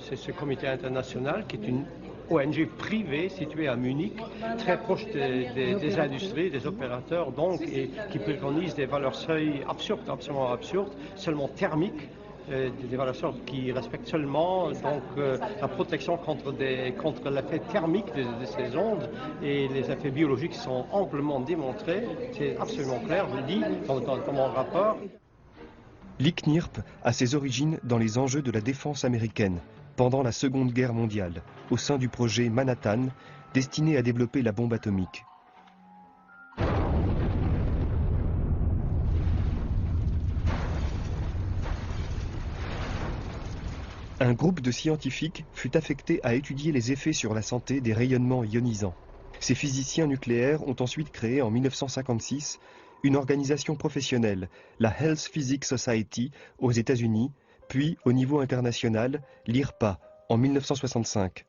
Speaker 11: c'est ce comité international qui est une ONG privée située à Munich, très proche des industries, des opérateurs, donc, et qui préconise des valeurs seuil absurdes, absolument absurdes, seulement thermiques, des valeurs seuil qui respectent seulement donc, la protection contre l'effet thermique de ces ondes, et les effets biologiques sont amplement démontrés, c'est absolument clair, je le dis dans mon rapport.
Speaker 1: L'ICNIRP a ses origines dans les enjeux de la défense américaine, pendant la Seconde Guerre mondiale, au sein du projet Manhattan, destiné à développer la bombe atomique. Un groupe de scientifiques fut affecté à étudier les effets sur la santé des rayonnements ionisants. Ces physiciens nucléaires ont ensuite créé en 1956 une organisation professionnelle, la Health Physics Society, aux États-Unis, puis au niveau international, l'IRPA, en 1965.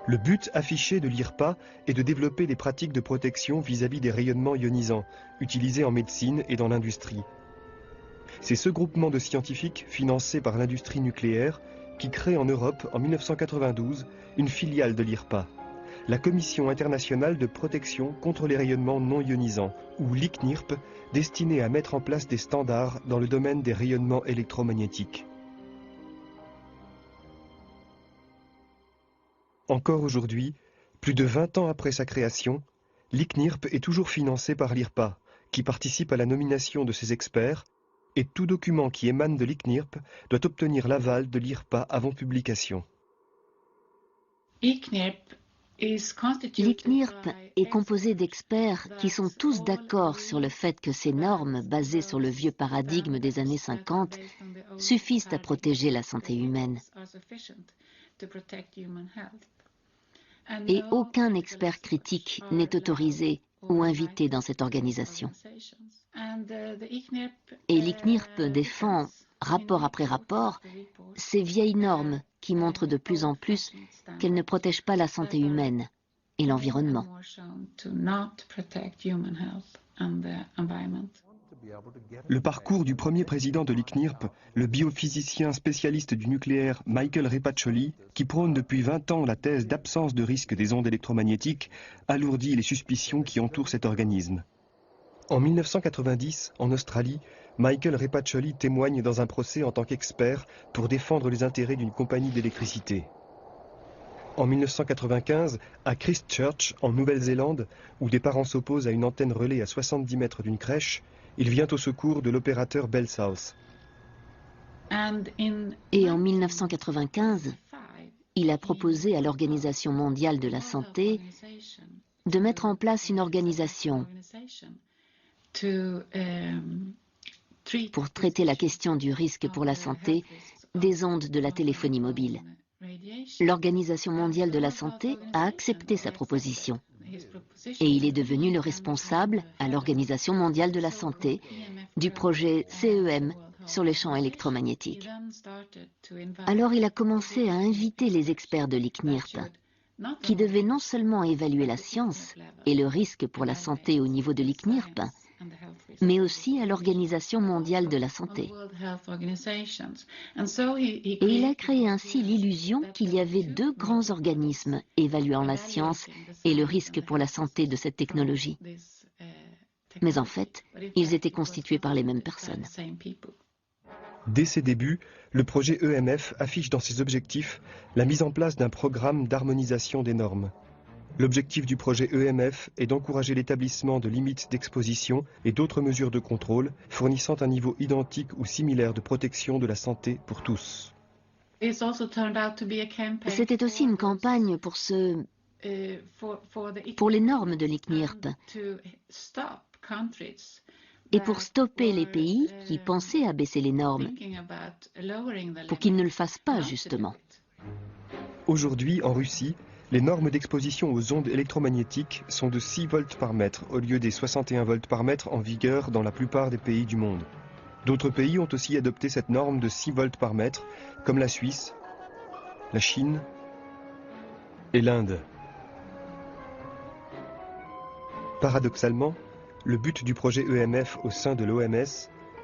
Speaker 1: Le but affiché de l'IRPA est de développer des pratiques de protection vis-à-vis des rayonnements ionisants, utilisés en médecine et dans l'industrie. C'est ce groupement de scientifiques, financé par l'industrie nucléaire, qui crée en Europe, en 1992, une filiale de l'IRPA, la Commission internationale de protection contre les rayonnements non ionisants, ou l'ICNIRP, destinée à mettre en place des standards dans le domaine des rayonnements électromagnétiques. Encore aujourd'hui, plus de 20 ans après sa création, l'ICNIRP est toujours financé par l'IRPA, qui participe à la nomination de ses experts, et tout document qui émane de l'ICNIRP doit obtenir l'aval de l'IRPA avant publication.
Speaker 8: L'ICNIRP est composé d'experts qui sont tous d'accord sur le fait que ces normes, basées sur le vieux paradigme des années 50, suffisent à protéger la santé humaine. Et aucun expert critique n'est autorisé ou invité dans cette organisation. Et l'ICNIRP défend, rapport après rapport, ces vieilles normes qui montrent de plus en plus qu'elles ne protègent pas la santé humaine et l'environnement.
Speaker 1: Le parcours du premier président de l'ICNIRP, le biophysicien spécialiste du nucléaire Michael Repacholi, qui prône depuis 20 ans la thèse d'absence de risque des ondes électromagnétiques, alourdit les suspicions qui entourent cet organisme. En 1990, en Australie, Michael Repacholi témoigne dans un procès en tant qu'expert pour défendre les intérêts d'une compagnie d'électricité. En 1995, à Christchurch, en Nouvelle-Zélande, où des parents s'opposent à une antenne relais à 70 mètres d'une crèche, il vient au secours de l'opérateur Bell South.
Speaker 8: Et en 1995, il a proposé à l'Organisation mondiale de la santé de mettre en place une organisation pour traiter la question du risque pour la santé des ondes de la téléphonie mobile. L'Organisation mondiale de la santé a accepté sa proposition. et il est devenu le responsable, à l'Organisation mondiale de la santé, du projet CEM sur les champs électromagnétiques. Alors il a commencé à inviter les experts de l'ICNIRP, qui devaient non seulement évaluer la science et le risque pour la santé au niveau de l'ICNIRP, mais aussi à l'Organisation mondiale de la santé. Et il a créé ainsi l'illusion qu'il y avait deux grands organismes évaluant la science et le risque pour la santé de cette technologie. Mais en fait, ils étaient constitués par les mêmes personnes.
Speaker 1: Dès ses débuts, le projet EMF affiche dans ses objectifs la mise en place d'un programme d'harmonisation des normes. L'objectif du projet EMF est d'encourager l'établissement de limites d'exposition et d'autres mesures de contrôle fournissant un niveau identique ou similaire de protection de la santé pour tous.
Speaker 8: C'était aussi une campagne pour les normes de l'ICNIRP et pour stopper les pays qui pensaient à baisser les normes, pour qu'ils ne le fassent pas justement.
Speaker 1: Aujourd'hui, en Russie, les normes d'exposition aux ondes électromagnétiques sont de 6 volts par mètre au lieu des 61 volts par mètre en vigueur dans la plupart des pays du monde. D'autres pays ont aussi adopté cette norme de 6 volts par mètre, comme la Suisse, la Chine et l'Inde. Paradoxalement, le but du projet EMF au sein de l'OMS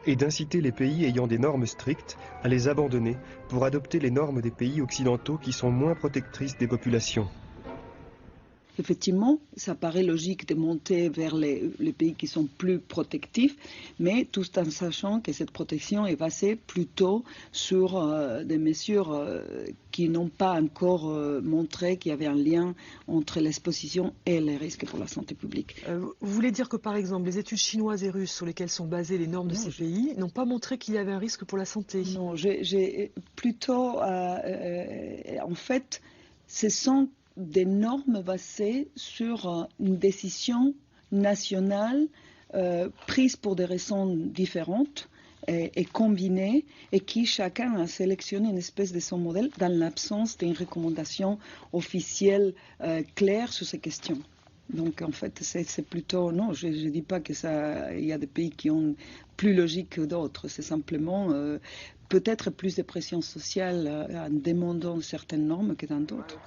Speaker 1: est d'inciter les pays ayant des normes strictes à les abandonner pour adopter les normes des pays occidentaux qui sont moins protectrices des populations.
Speaker 16: Effectivement, ça paraît logique de monter vers les pays qui sont plus protectifs, mais tout en sachant que cette protection est basée plutôt sur des mesures qui n'ont pas encore montré qu'il y avait un lien entre l'exposition et les risques pour la santé publique.
Speaker 17: Vous voulez dire que, par exemple, les études chinoises et russes sur lesquelles sont basées les normes de ces pays n'ont pas montré qu'il y avait un risque pour la santé?
Speaker 16: Non, j'ai plutôt... en fait, ce sont des normes basées sur une décision nationale prise pour des raisons différentes et combinées, et qui chacun a sélectionné une espèce de son modèle dans l'absence d'une recommandation officielle claire sur ces questions. Donc en fait, c'est plutôt... Non, je ne dis pas qu'il y a des pays qui ont plus logique que d'autres, c'est simplement... peut-être plus de pression sociale en demandant certaines normes que dans d'autres.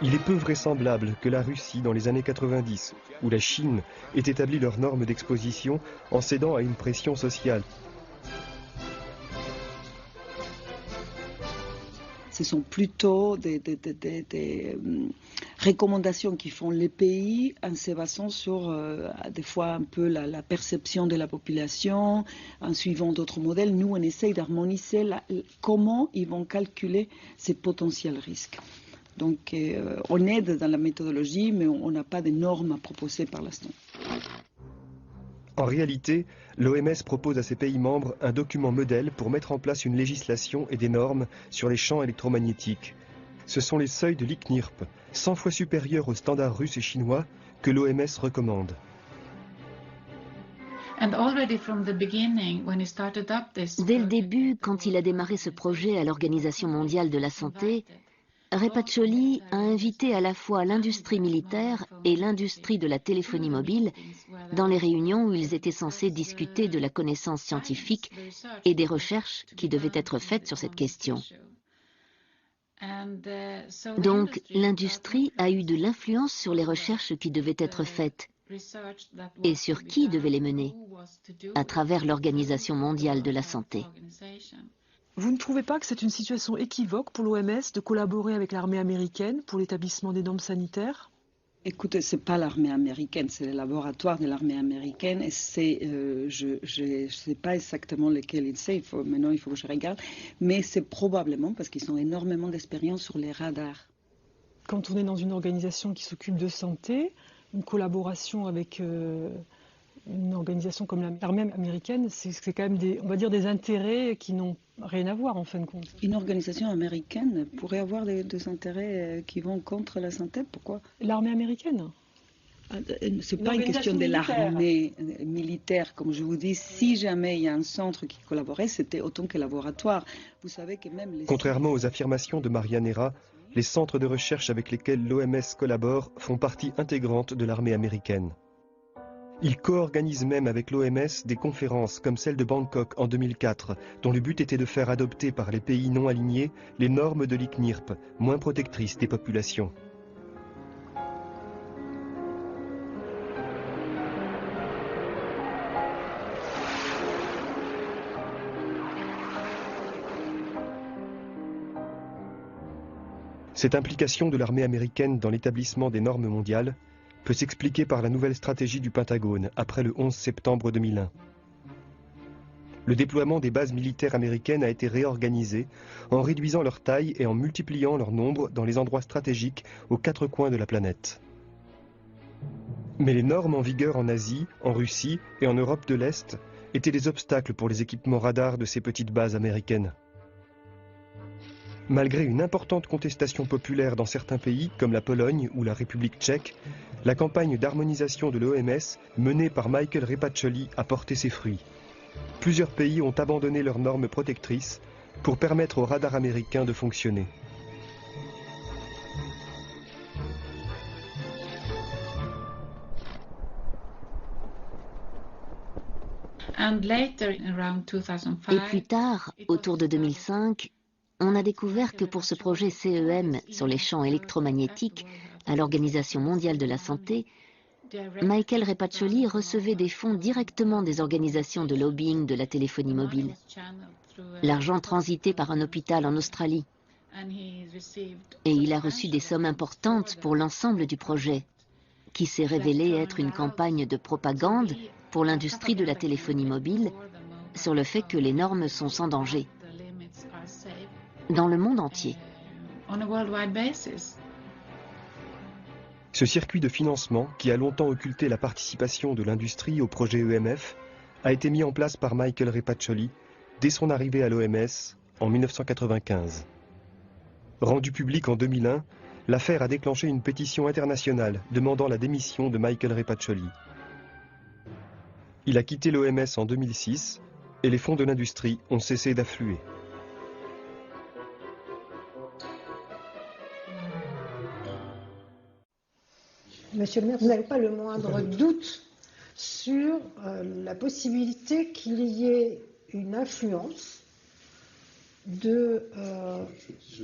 Speaker 1: Il est peu vraisemblable que la Russie, dans les années 90, ou la Chine, ait établi leurs normes d'exposition en cédant à une pression sociale.
Speaker 16: Ce sont plutôt des recommandations qui font les pays en se basant sur des fois un peu la perception de la population, en suivant d'autres modèles. Nous, on essaye d'harmoniser comment ils vont calculer ces potentiels risques. Donc, on aide dans la méthodologie, mais on n'a pas de normes à proposer par l'instant.
Speaker 1: En réalité, l'OMS propose à ses pays membres un document modèle pour mettre en place une législation et des normes sur les champs électromagnétiques. Ce sont les seuils de l'ICNIRP, 100 fois supérieurs aux standards russes et chinois, que l'OMS recommande.
Speaker 8: Dès le début, quand il a démarré ce projet à l'Organisation mondiale de la santé, Repacholi a invité à la fois l'industrie militaire et l'industrie de la téléphonie mobile dans les réunions où ils étaient censés discuter de la connaissance scientifique et des recherches qui devaient être faites sur cette question. Donc, l'industrie a eu de l'influence sur les recherches qui devaient être faites et sur qui devait les mener à travers l'Organisation mondiale de la santé.
Speaker 17: Vous ne trouvez pas que c'est une situation équivoque pour l'OMS de collaborer avec l'armée américaine pour l'établissement des normes sanitaires?
Speaker 16: Écoutez, ce n'est pas l'armée américaine, c'est le laboratoire de l'armée américaine. Et je ne sais pas exactement lequel c'est, maintenant il faut que je regarde, mais c'est probablement parce qu'ils ont énormément d'expérience sur les radars.
Speaker 17: Quand on est dans une organisation qui s'occupe de santé, une collaboration avec une organisation comme l'armée américaine, c'est quand même on va dire des intérêts qui n'ont rien à voir en fin de compte.
Speaker 16: Une organisation américaine pourrait avoir des intérêts qui vont contre la santé, pourquoi?
Speaker 17: L'armée américaine?
Speaker 16: Ce n'est pas une question de l'armée militaire, comme je vous dis. Si jamais il y a un centre qui collaborait, c'était autant que laboratoire. Vous savez que même les...
Speaker 1: Contrairement aux affirmations de Marianera, les centres de recherche avec lesquels l'OMS collabore font partie intégrante de l'armée américaine. Il co-organise même avec l'OMS des conférences comme celle de Bangkok en 2004, dont le but était de faire adopter par les pays non alignés les normes de l'ICNIRP, moins protectrices des populations. Cette implication de l'armée américaine dans l'établissement des normes mondiales peut s'expliquer par la nouvelle stratégie du Pentagone après le 11 septembre 2001. Le déploiement des bases militaires américaines a été réorganisé en réduisant leur taille et en multipliant leur nombre dans les endroits stratégiques aux 4 coins de la planète. Mais les normes en vigueur en Asie, en Russie et en Europe de l'Est étaient des obstacles pour les équipements radars de ces petites bases américaines. Malgré une importante contestation populaire dans certains pays, comme la Pologne ou la République tchèque, la campagne d'harmonisation de l'OMS, menée par Michael Repacholi, a porté ses fruits. Plusieurs pays ont abandonné leurs normes protectrices pour permettre aux radars américains de fonctionner.
Speaker 8: Et plus tard, autour de 2005, on a découvert que pour ce projet CEM sur les champs électromagnétiques à l'Organisation mondiale de la santé, Michael Repacholi recevait des fonds directement des organisations de lobbying de la téléphonie mobile. L'argent transitait par un hôpital en Australie. Et il a reçu des sommes importantes pour l'ensemble du projet, qui s'est révélé être une campagne de propagande pour l'industrie de la téléphonie mobile sur le fait que les normes sont sans danger. Dans le monde entier.
Speaker 1: Ce circuit de financement, qui a longtemps occulté la participation de l'industrie au projet EMF, a été mis en place par Michael Repacholi dès son arrivée à l'OMS en 1995. Rendue publique en 2001, l'affaire a déclenché une pétition internationale demandant la démission de Michael Repacholi. Il a quitté l'OMS en 2006 et les fonds de l'industrie ont cessé d'affluer.
Speaker 14: Monsieur le maire, vous n'avez pas le moindre doute sur la possibilité qu'il y ait une influence de...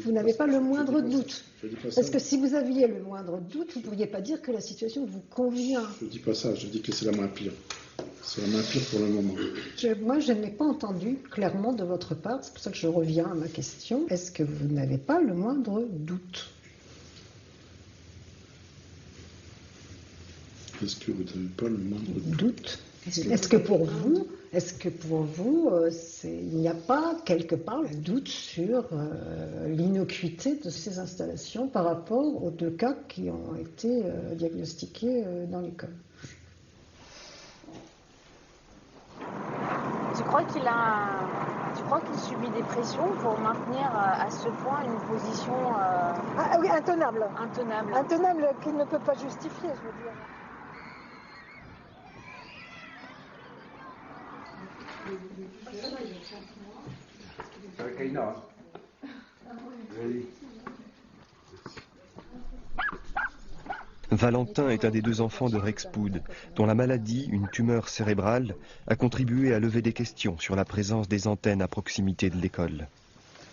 Speaker 14: vous n'avez pas le moindre doute. Parce que si vous aviez le moindre doute, vous ne pourriez pas dire que la situation vous convient.
Speaker 13: Je ne dis pas ça, je dis que c'est la moins pire. C'est la moins pire pour le moment.
Speaker 14: Moi, je n'ai pas entendu clairement de votre part, c'est pour ça que je reviens à ma question. Est-ce que vous n'avez pas le moindre doute ?
Speaker 13: Est-ce que vous n'avez pas le moindre
Speaker 14: doute? Est-ce que pour vous, il n'y a pas quelque part le doute sur l'innocuité de ces installations par rapport aux 2 cas qui ont été diagnostiqués dans l'école?
Speaker 18: Tu crois qu'il subit des pressions pour maintenir à ce point une position
Speaker 14: Ah oui, intenable.
Speaker 18: Intenable qu'il ne peut pas justifier, je veux dire.
Speaker 1: Valentin est un des 2 enfants de Rex Pood, dont la maladie, une tumeur cérébrale, a contribué à lever des questions sur la présence des antennes à proximité de l'école.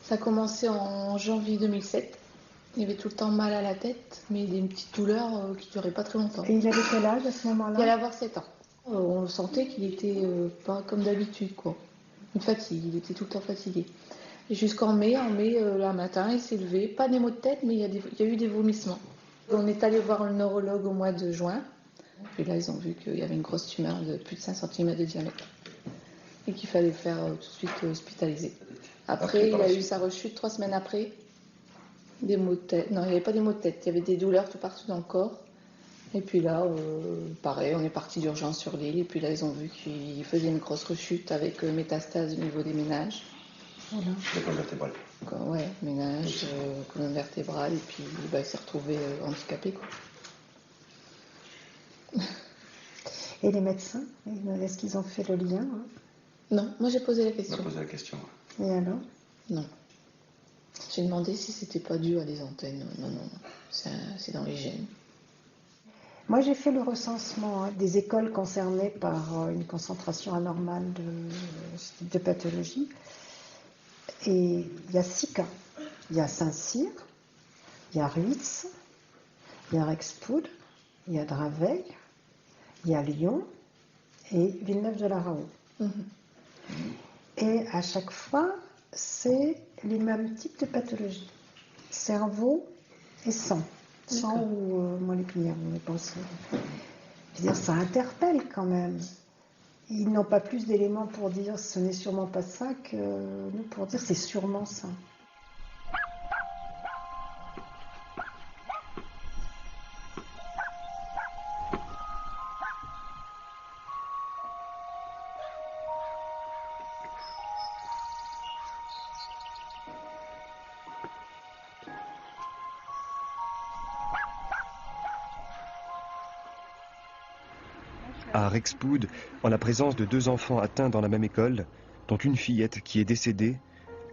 Speaker 19: Ça a commencé en janvier 2007. Il avait tout le temps mal à la tête, mais des petites douleurs qui ne duraient pas très longtemps.
Speaker 14: Et il avait quel âge à ce moment-là?
Speaker 19: Il allait avoir 7 ans. On sentait qu'il était pas comme d'habitude, quoi. Une fatigue, il était tout le temps fatigué. Et jusqu'en mai, un matin, il s'est levé, pas des maux de tête, mais il y a eu des vomissements. On est allé voir le neurologue au mois de juin, et là ils ont vu qu'il y avait une grosse tumeur de plus de 5 cm de diamètre, et qu'il fallait le faire tout de suite hospitaliser. Après, il a eu sa rechute 3 semaines après, des maux de tête. Non, il n'y avait pas des maux de tête, il y avait des douleurs tout partout dans le corps. Et puis là, pareil, on est parti d'urgence sur l'île. Et puis là, ils ont vu qu'il faisait une grosse rechute avec métastase au niveau des méninges.
Speaker 14: Voilà.
Speaker 19: La colonne vertébrale. Ouais, méninges, colonne vertébrale. Et puis il s'est retrouvé handicapé, quoi.
Speaker 14: Et les médecins, est-ce qu'ils ont fait le lien?
Speaker 19: Non, moi j'ai posé la question.
Speaker 13: On a posé la question.
Speaker 14: Et alors?
Speaker 19: Non. J'ai demandé si c'était pas dû à des antennes. Non, c'est dans les gènes.
Speaker 14: Moi, j'ai fait le recensement des écoles concernées par une concentration anormale de pathologie. Et il y a 6 cas. Il y a Saint-Cyr, il y a Ruitz, il y a Rexpoud, il y a Draveil, il y a Lyon et Villeneuve-de-la-Raho. Et à chaque fois, c'est les mêmes types de pathologies. Cerveau et sang. Sang ou moléculaire, on est pensé. Je veux dire, ça interpelle quand même. Ils n'ont pas plus d'éléments pour dire ce n'est sûrement pas ça que nous pour dire c'est sûrement ça.
Speaker 1: À Rexpoud, en la présence de 2 enfants atteints dans la même école, dont une fillette qui est décédée,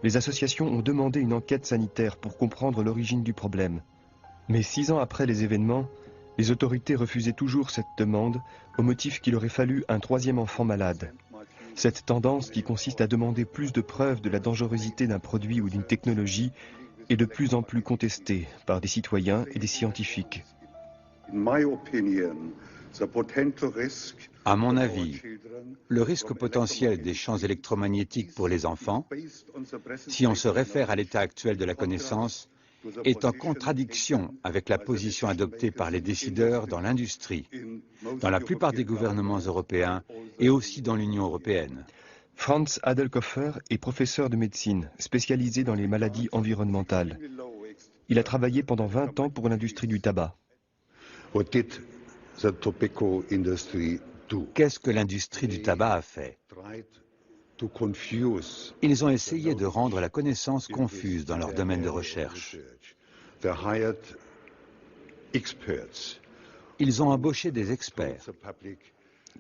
Speaker 1: les associations ont demandé une enquête sanitaire pour comprendre l'origine du problème. Mais 6 ans après les événements, les autorités refusaient toujours cette demande au motif qu'il aurait fallu un 3e enfant malade. Cette tendance qui consiste à demander plus de preuves de la dangerosité d'un produit ou d'une technologie est de plus en plus contestée par des citoyens et des scientifiques.
Speaker 7: À mon avis, le risque potentiel des champs électromagnétiques pour les enfants, si on se réfère à l'état actuel de la connaissance, est en contradiction avec la position adoptée par les décideurs dans l'industrie, dans la plupart des gouvernements européens et aussi dans l'Union européenne.
Speaker 1: Franz Adelkofer est professeur de médecine, spécialisé dans les maladies environnementales. Il a travaillé pendant 20 ans pour l'industrie du tabac.
Speaker 7: Qu'est-ce que l'industrie du tabac a fait? Ils ont essayé de rendre la connaissance confuse dans leur domaine de recherche. Ils ont embauché des experts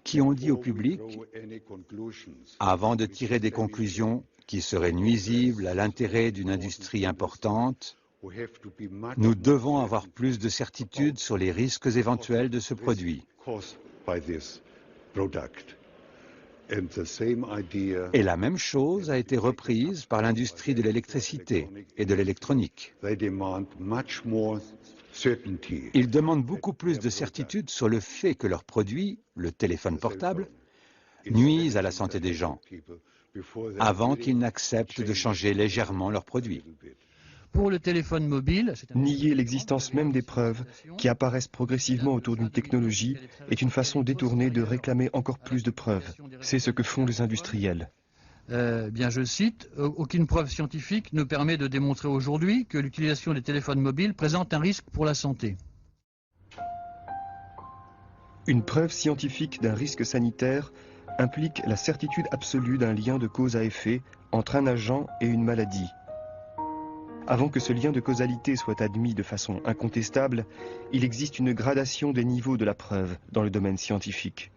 Speaker 7: qui ont dit au public, avant de tirer des conclusions qui seraient nuisibles à l'intérêt d'une industrie importante, nous devons avoir plus de certitude sur les risques éventuels de ce produit. Et la même chose a été reprise par l'industrie de l'électricité et de l'électronique. Ils demandent beaucoup plus de certitude sur le fait que leurs produits, le téléphone portable, nuisent à la santé des gens, avant qu'ils n'acceptent de changer légèrement leurs produits.
Speaker 6: Pour le téléphone mobile,
Speaker 1: nier l'existence même des preuves qui apparaissent progressivement autour d'une technologie est une façon détournée de réclamer encore plus de preuves. C'est ce que font les industriels.
Speaker 6: Bien, je cite, « Aucune preuve scientifique ne permet de démontrer aujourd'hui que l'utilisation des téléphones mobiles présente un risque pour la santé. »
Speaker 1: Une preuve scientifique d'un risque sanitaire implique la certitude absolue d'un lien de cause à effet entre un agent et une maladie. Avant que ce lien de causalité soit admis de façon incontestable, il existe une gradation des niveaux de la preuve dans le domaine scientifique.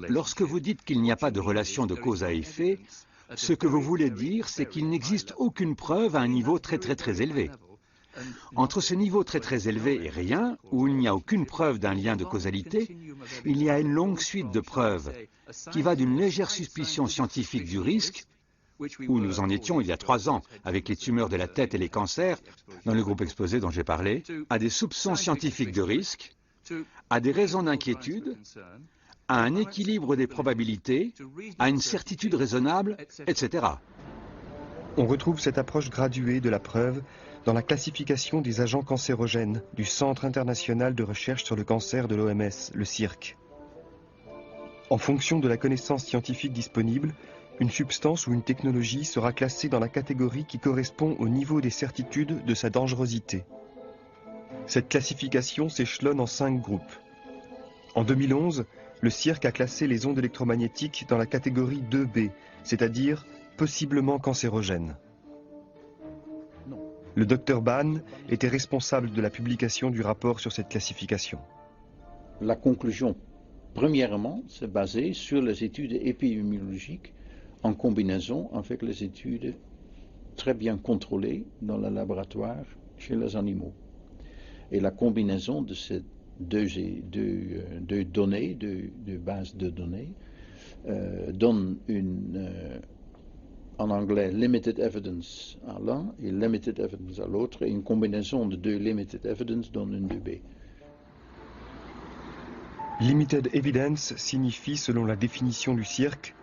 Speaker 7: Lorsque vous dites qu'il n'y a pas de relation de cause à effet, ce que vous voulez dire, c'est qu'il n'existe aucune preuve à un niveau très élevé. Entre ce niveau très élevé et rien, où il n'y a aucune preuve d'un lien de causalité, il y a une longue suite de preuves qui va d'une légère suspicion scientifique du risque, où nous en étions il y a 3 ans avec les tumeurs de la tête et les cancers, dans le groupe exposé dont j'ai parlé, à des soupçons scientifiques de risque, à des raisons d'inquiétude, à un équilibre des probabilités, à une certitude raisonnable, etc.
Speaker 1: On retrouve cette approche graduée de la preuve dans la classification des agents cancérogènes du Centre international de recherche sur le cancer de l'OMS, le CIRC. En fonction de la connaissance scientifique disponible, une substance ou une technologie sera classée dans la catégorie qui correspond au niveau des certitudes de sa dangerosité. Cette classification s'échelonne en 5 groupes. En 2011, le CIRC a classé les ondes électromagnétiques dans la catégorie 2B, c'est-à-dire possiblement cancérogènes. Le Dr Ban était responsable de la publication du rapport sur cette classification.
Speaker 20: La conclusion, premièrement, c'est basée sur les études épidémiologiques en combinaison avec les études très bien contrôlées dans le laboratoire chez les animaux. Et la combinaison de ces deux données, deux bases de données, donne en anglais limited evidence à l'un et limited evidence à l'autre, et une combinaison de deux limited evidence donne une 2B.
Speaker 1: Limited evidence signifie, selon la définition du CIRC,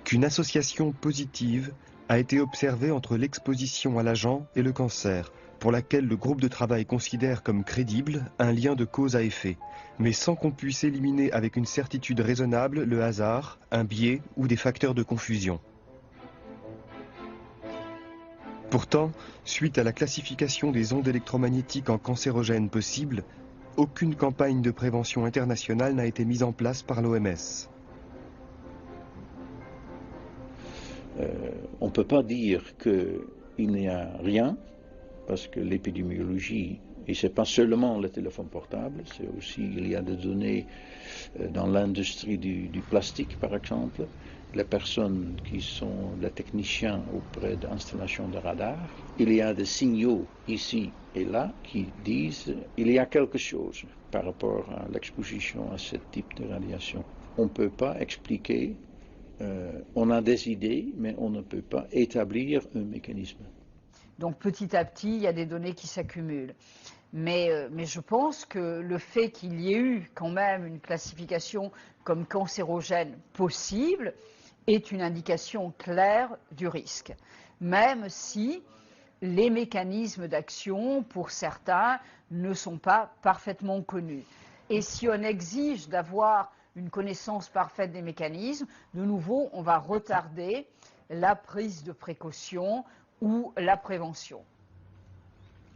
Speaker 1: qu'une association positive a été observée entre l'exposition à l'agent et le cancer, pour laquelle le groupe de travail considère comme crédible un lien de cause à effet, mais sans qu'on puisse éliminer avec une certitude raisonnable le hasard, un biais ou des facteurs de confusion. Pourtant, suite à la classification des ondes électromagnétiques en cancérogènes possibles, aucune campagne de prévention internationale n'a été mise en place par l'OMS.
Speaker 20: On ne peut pas dire qu'il n'y a rien, parce que l'épidémiologie, et ce n'est pas seulement le téléphone portable, c'est aussi, il y a des données dans l'industrie du plastique, par exemple, les personnes qui sont les techniciens auprès d'installations de radars. Il y a des signaux ici et là qui disent qu'il y a quelque chose par rapport à l'exposition à ce type de radiation. On ne peut pas expliquer, on a des idées, mais on ne peut pas établir un mécanisme.
Speaker 12: Donc petit à petit, il y a des données qui s'accumulent. Mais je pense que le fait qu'il y ait eu quand même une classification comme cancérogène possible est une indication claire du risque, même si les mécanismes d'action, pour certains, ne sont pas parfaitement connus. Et si on exige d'avoir une connaissance parfaite des mécanismes, de nouveau, on va retarder la prise de précaution ou la prévention.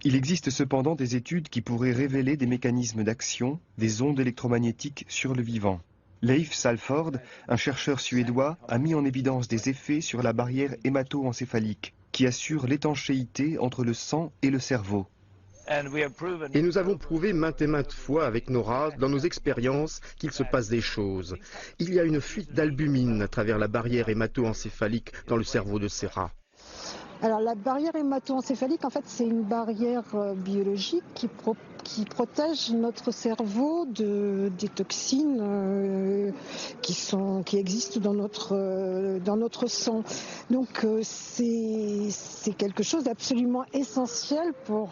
Speaker 1: Il existe cependant des études qui pourraient révéler des mécanismes d'action des ondes électromagnétiques sur le vivant. Leif Salford, un chercheur suédois, a mis en évidence des effets sur la barrière hémato-encéphalique, qui assure l'étanchéité entre le sang et le cerveau.
Speaker 21: Et nous avons prouvé maintes et maintes fois avec nos rats, dans nos expériences, qu'il se passe des choses. Il y a une fuite d'albumine à travers la barrière hémato-encéphalique dans le cerveau de ces rats.
Speaker 9: Alors la barrière hémato-encéphalique, en fait, c'est une barrière biologique qui protège notre cerveau des toxines qui existent dans notre sang. Donc c'est quelque chose d'absolument essentiel pour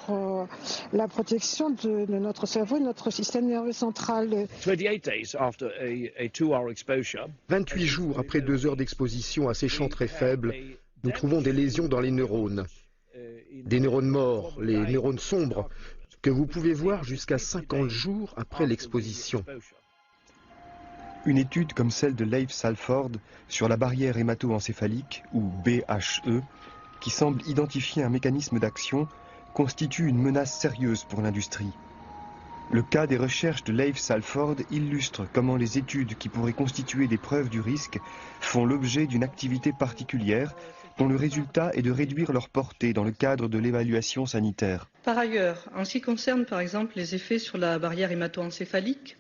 Speaker 9: la protection de notre cerveau et de notre système nerveux central.
Speaker 21: 28 jours après 2 heures d'exposition à ces champs très faibles, nous trouvons des lésions dans les neurones. Des neurones morts, les neurones sombres, que vous pouvez voir jusqu'à 50 jours après l'exposition.
Speaker 1: Une étude comme celle de Leif Salford sur la barrière hémato-encéphalique, ou BHE, qui semble identifier un mécanisme d'action, constitue une menace sérieuse pour l'industrie. Le cas des recherches de Leif Salford illustre comment les études qui pourraient constituer des preuves du risque font l'objet d'une activité particulière dont le résultat est de réduire leur portée dans le cadre de l'évaluation sanitaire.
Speaker 22: Par ailleurs, en ce qui concerne par exemple les effets sur la barrière hémato-encéphalique,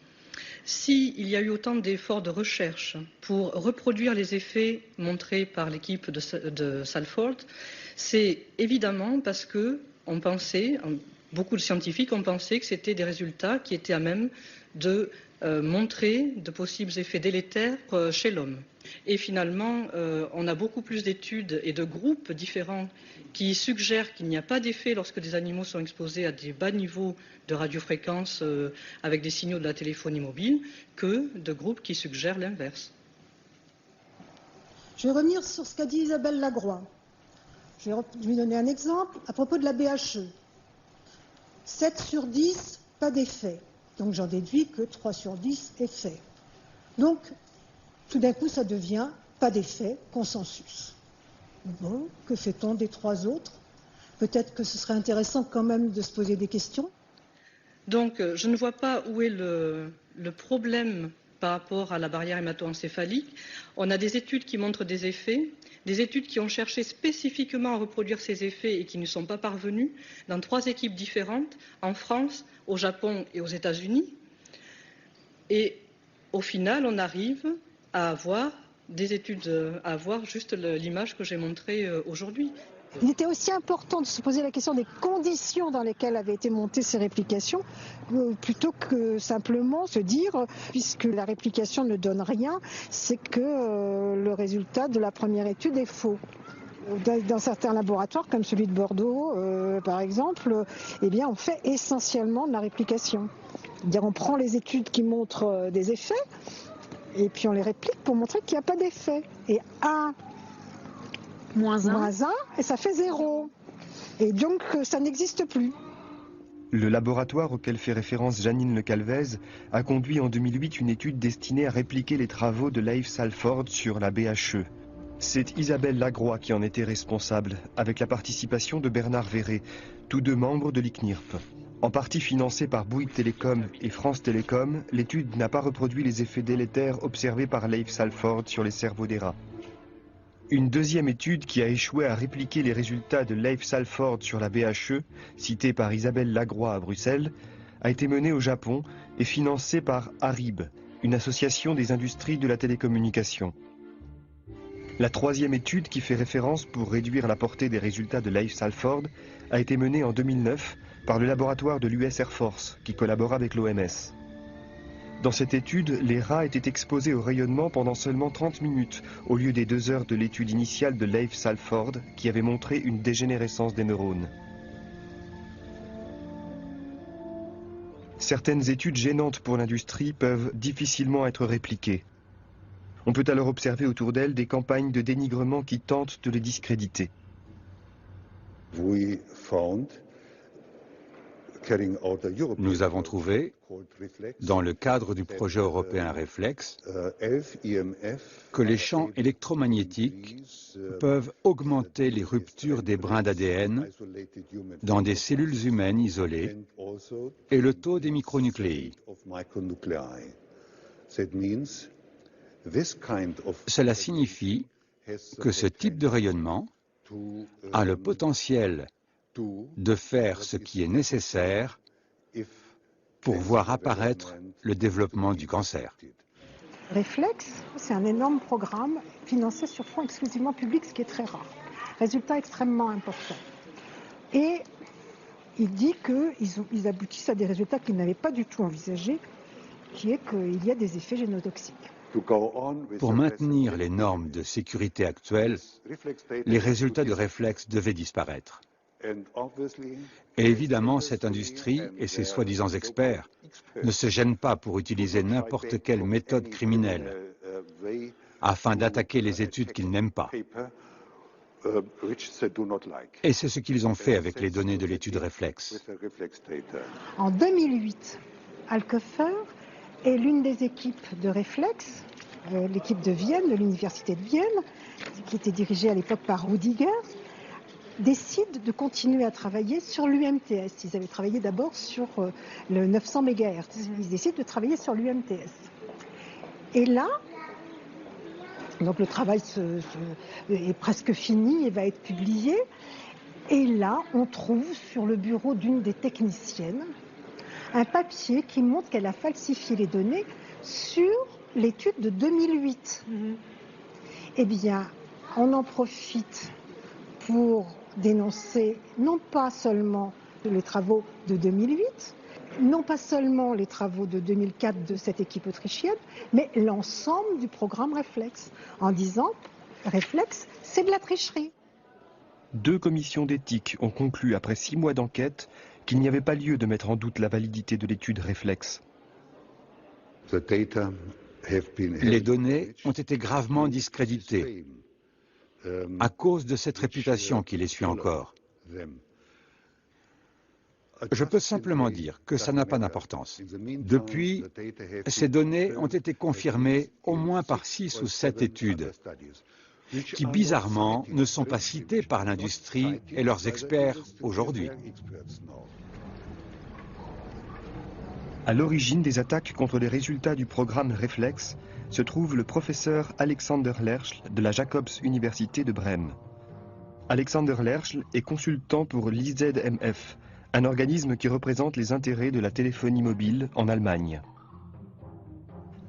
Speaker 22: s'il y a eu autant d'efforts de recherche pour reproduire les effets montrés par l'équipe de Salford, c'est évidemment parce que beaucoup de scientifiques ont pensé que c'était des résultats qui étaient à même de montrer de possibles effets délétères chez l'homme. Et finalement, on a beaucoup plus d'études et de groupes différents qui suggèrent qu'il n'y a pas d'effet lorsque des animaux sont exposés à des bas niveaux de radiofréquence avec des signaux de la téléphonie mobile que de groupes qui suggèrent l'inverse.
Speaker 9: Je vais revenir sur ce qu'a dit Isabelle Lagroix. Je vais lui donner un exemple à propos de la BHE. 7 sur 10, pas d'effet. Donc j'en déduis que 3 sur 10, effet. Donc, tout d'un coup, ça devient pas d'effet, consensus. Bon, que fait-on des 3 autres? Peut-être que ce serait intéressant quand même de se poser des questions.
Speaker 22: Donc, je ne vois pas où est le problème par rapport à la barrière hémato-encéphalique. On a des études qui montrent des effets, des études qui ont cherché spécifiquement à reproduire ces effets et qui ne sont pas parvenues dans 3 équipes différentes, en France, au Japon et aux États-Unis. Et au final, on arrive à avoir des études, à avoir juste l'image que j'ai montrée aujourd'hui.
Speaker 9: Il était aussi important de se poser la question des conditions dans lesquelles avaient été montées ces réplications, plutôt que simplement se dire, puisque la réplication ne donne rien, c'est que le résultat de la première étude est faux. Dans certains laboratoires, comme celui de Bordeaux, par exemple, eh bien, on fait essentiellement de la réplication. C'est-à-dire, on prend les études qui montrent des effets, et puis on les réplique pour montrer qu'il n'y a pas d'effet. Et 1 moins 1, et ça fait 0. Et donc, ça n'existe plus.
Speaker 1: Le laboratoire auquel fait référence Janine Le Calvez a conduit en 2008 une étude destinée à répliquer les travaux de Leif Salford sur la BHE. C'est Isabelle Lagroix qui en était responsable, avec la participation de Bernard Verret, tous deux membres de l'ICNIRP. En partie financée par Bouygues Télécom et France Télécom, l'étude n'a pas reproduit les effets délétères observés par Leif Salford sur les cerveaux des rats. Une deuxième étude qui a échoué à répliquer les résultats de Leif Salford sur la BHE, citée par Isabelle Lagroix à Bruxelles, a été menée au Japon et financée par ARIB, une association des industries de la télécommunication. La troisième étude qui fait référence pour réduire la portée des résultats de Leif Salford a été menée en 2009 par le laboratoire de l'US Air Force qui collabore avec l'OMS. Dans cette étude, les rats étaient exposés au rayonnement pendant seulement 30 minutes au lieu des 2 heures de l'étude initiale de Leif Salford qui avait montré une dégénérescence des neurones. Certaines études gênantes pour l'industrie peuvent difficilement être répliquées. On peut alors observer autour d'elles des campagnes de dénigrement qui tentent de les discréditer.
Speaker 7: Nous avons trouvé, dans le cadre du projet européen Reflex, que les champs électromagnétiques peuvent augmenter les ruptures des brins d'ADN dans des cellules humaines isolées et le taux des micronucléi. Cela signifie que ce type de rayonnement a le potentiel de faire ce qui est nécessaire pour voir apparaître le développement du cancer.
Speaker 9: Reflex, c'est un énorme programme financé sur fonds exclusivement publics, ce qui est très rare. Résultat extrêmement important. Et il dit qu'ils aboutissent à des résultats qu'ils n'avaient pas du tout envisagés, qui est qu'il y a des effets génotoxiques.
Speaker 7: Pour maintenir les normes de sécurité actuelles, les résultats de Reflex devaient disparaître. Et évidemment, cette industrie et ses soi-disant experts ne se gênent pas pour utiliser n'importe quelle méthode criminelle afin d'attaquer les études qu'ils n'aiment pas. Et c'est ce qu'ils ont fait avec les données de l'étude Reflex.
Speaker 9: En 2008, Alkofer et l'une des équipes de Reflex, l'équipe de Vienne, de l'Université de Vienne, qui était dirigée à l'époque par Rudiger, décident de continuer à travailler sur l'UMTS. Ils avaient travaillé d'abord sur le 900 MHz. Ils décident de travailler sur l'UMTS. Et là, donc le travail est presque fini et va être publié. Et là, on trouve sur le bureau d'une des techniciennes un papier qui montre qu'elle a falsifié les données sur l'étude de 2008. Eh bien, on en profite pour dénoncer non pas seulement les travaux de 2008, non pas seulement les travaux de 2004 de cette équipe autrichienne, mais l'ensemble du programme Reflex, en disant Reflex, c'est de la tricherie.
Speaker 1: 2 commissions d'éthique ont conclu après 6 mois d'enquête qu'il n'y avait pas lieu de mettre en doute la validité de l'étude Reflex.
Speaker 7: Les données ont été gravement discréditées à cause de cette réputation qui les suit encore. Je peux simplement dire que ça n'a pas d'importance. Depuis, ces données ont été confirmées au moins par 6 ou 7 études, qui bizarrement ne sont pas citées par l'industrie et leurs experts aujourd'hui.
Speaker 1: À l'origine des attaques contre les résultats du programme Reflex se trouve le professeur Alexander Lerchl de la Jacobs Université de Brême. Alexander Lerchl est consultant pour l'IZMF, un organisme qui représente les intérêts de la téléphonie mobile en Allemagne.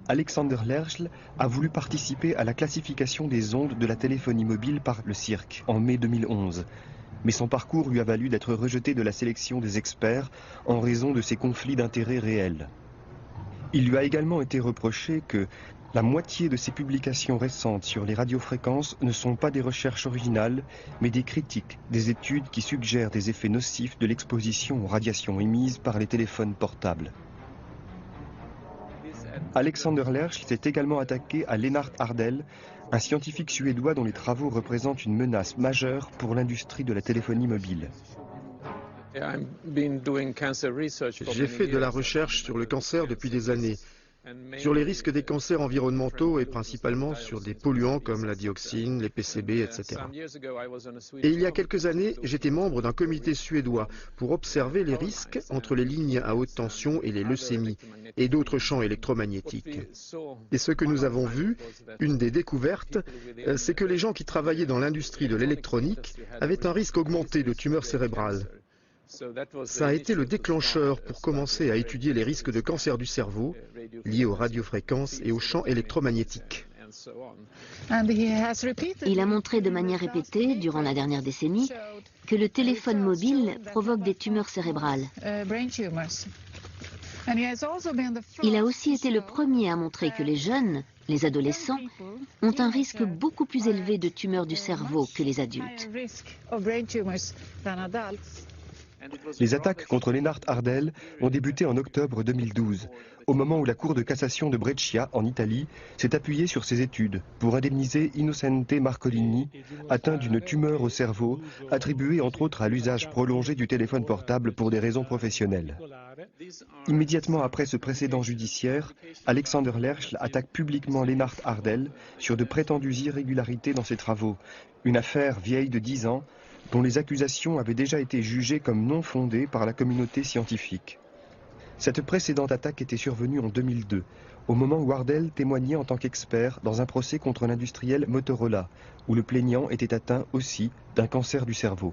Speaker 1: Alexander Lerchl a voulu participer à la classification des ondes de la téléphonie mobile par le CIRC en mai 2011. Mais son parcours lui a valu d'être rejeté de la sélection des experts en raison de ses conflits d'intérêts réels. Il lui a également été reproché que la moitié de ses publications récentes sur les radiofréquences ne sont pas des recherches originales, mais des critiques, des études qui suggèrent des effets nocifs de l'exposition aux radiations émises par les téléphones portables. Alexander Lerchl s'est également attaqué à Lennart Hardell, un scientifique suédois dont les travaux représentent une menace majeure pour l'industrie de la téléphonie mobile.
Speaker 21: J'ai fait de la recherche sur le cancer depuis des années, sur les risques des cancers environnementaux et principalement sur des polluants comme la dioxine, les PCB, etc. Et il y a quelques années, j'étais membre d'un comité suédois pour observer les risques entre les lignes à haute tension et les leucémies et d'autres champs électromagnétiques. Et ce que nous avons vu, une des découvertes, c'est que les gens qui travaillaient dans l'industrie de l'électronique avaient un risque augmenté de tumeurs cérébrales. Ça a été le déclencheur pour commencer à étudier les risques de cancer du cerveau liés aux radiofréquences et aux champs électromagnétiques.
Speaker 8: Il a montré de manière répétée, durant la dernière décennie, que le téléphone mobile provoque des tumeurs cérébrales. Il a aussi été le premier à montrer que les jeunes, les adolescents, ont un risque beaucoup plus élevé de tumeurs du cerveau que les adultes.
Speaker 1: Les attaques contre Lennart Hardell ont débuté en octobre 2012, au moment où la Cour de cassation de Brescia, en Italie, s'est appuyée sur ses études pour indemniser Innocente Marcolini, atteint d'une tumeur au cerveau, attribuée entre autres à l'usage prolongé du téléphone portable pour des raisons professionnelles. Immédiatement après ce précédent judiciaire, Alexander Lerchl attaque publiquement Lennart Hardell sur de prétendues irrégularités dans ses travaux, une affaire vieille de 10 ans, dont les accusations avaient déjà été jugées comme non fondées par la communauté scientifique. Cette précédente attaque était survenue en 2002, au moment où Hardell témoignait en tant qu'expert dans un procès contre l'industriel Motorola, où le plaignant était atteint aussi d'un cancer du cerveau.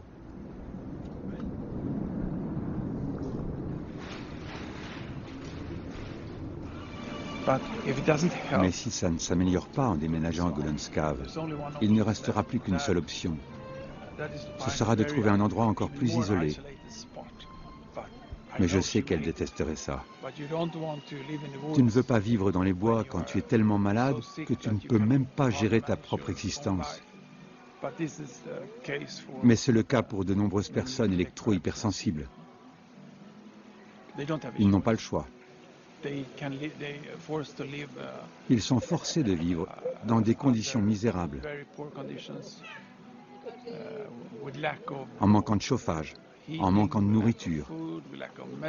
Speaker 7: Mais si ça ne s'améliore pas en déménageant à Golenscave, il ne restera plus qu'une seule option. Ce sera de trouver un endroit encore plus isolé. Mais je sais qu'elle détesterait ça. Tu ne veux pas vivre dans les bois quand tu es tellement malade que tu ne peux même pas gérer ta propre existence. Mais c'est le cas pour de nombreuses personnes électro-hypersensibles. Ils n'ont pas le choix. Ils sont forcés de vivre dans des conditions misérables, en manquant de chauffage, en manquant de nourriture,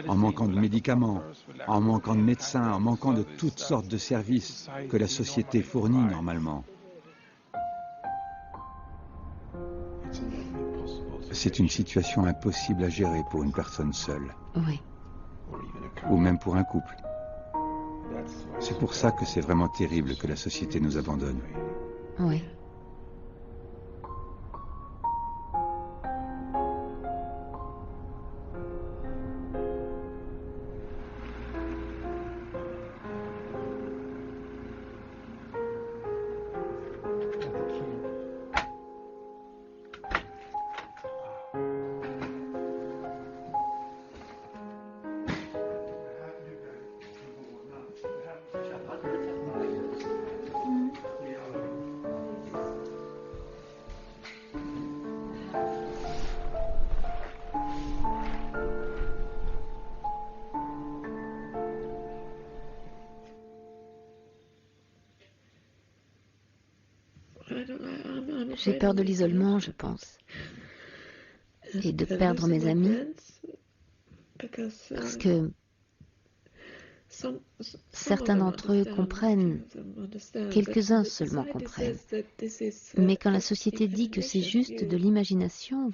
Speaker 7: en manquant de médicaments, en manquant de médecins, en manquant de toutes sortes de services que la société fournit normalement. C'est une situation impossible à gérer pour une personne seule.
Speaker 8: Oui.
Speaker 7: Ou même pour un couple. C'est pour ça que c'est vraiment terrible que la société nous abandonne.
Speaker 8: Oui. J'ai peur de l'isolement, je pense, et de perdre mes amis, parce que certains d'entre eux comprennent, quelques-uns seulement comprennent. Mais quand la société dit que c'est juste de l'imagination,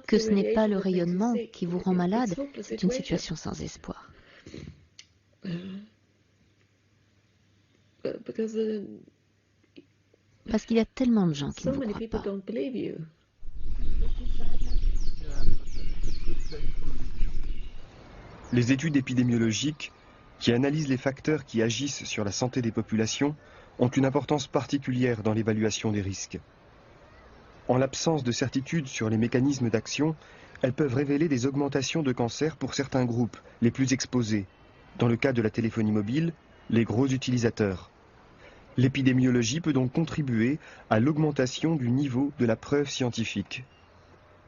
Speaker 8: que ce n'est pas le rayonnement qui vous rend malade, c'est une situation sans espoir. Parce qu'il y a tellement de gens qui ne vous croient pas.
Speaker 1: Les études épidémiologiques qui analysent les facteurs qui agissent sur la santé des populations, ont une importance particulière dans l'évaluation des risques. En l'absence de certitude sur les mécanismes d'action, elles peuvent révéler des augmentations de cancer pour certains groupes, les plus exposés. Dans le cas de la téléphonie mobile, les gros utilisateurs. L'épidémiologie peut donc contribuer à l'augmentation du niveau de la preuve scientifique.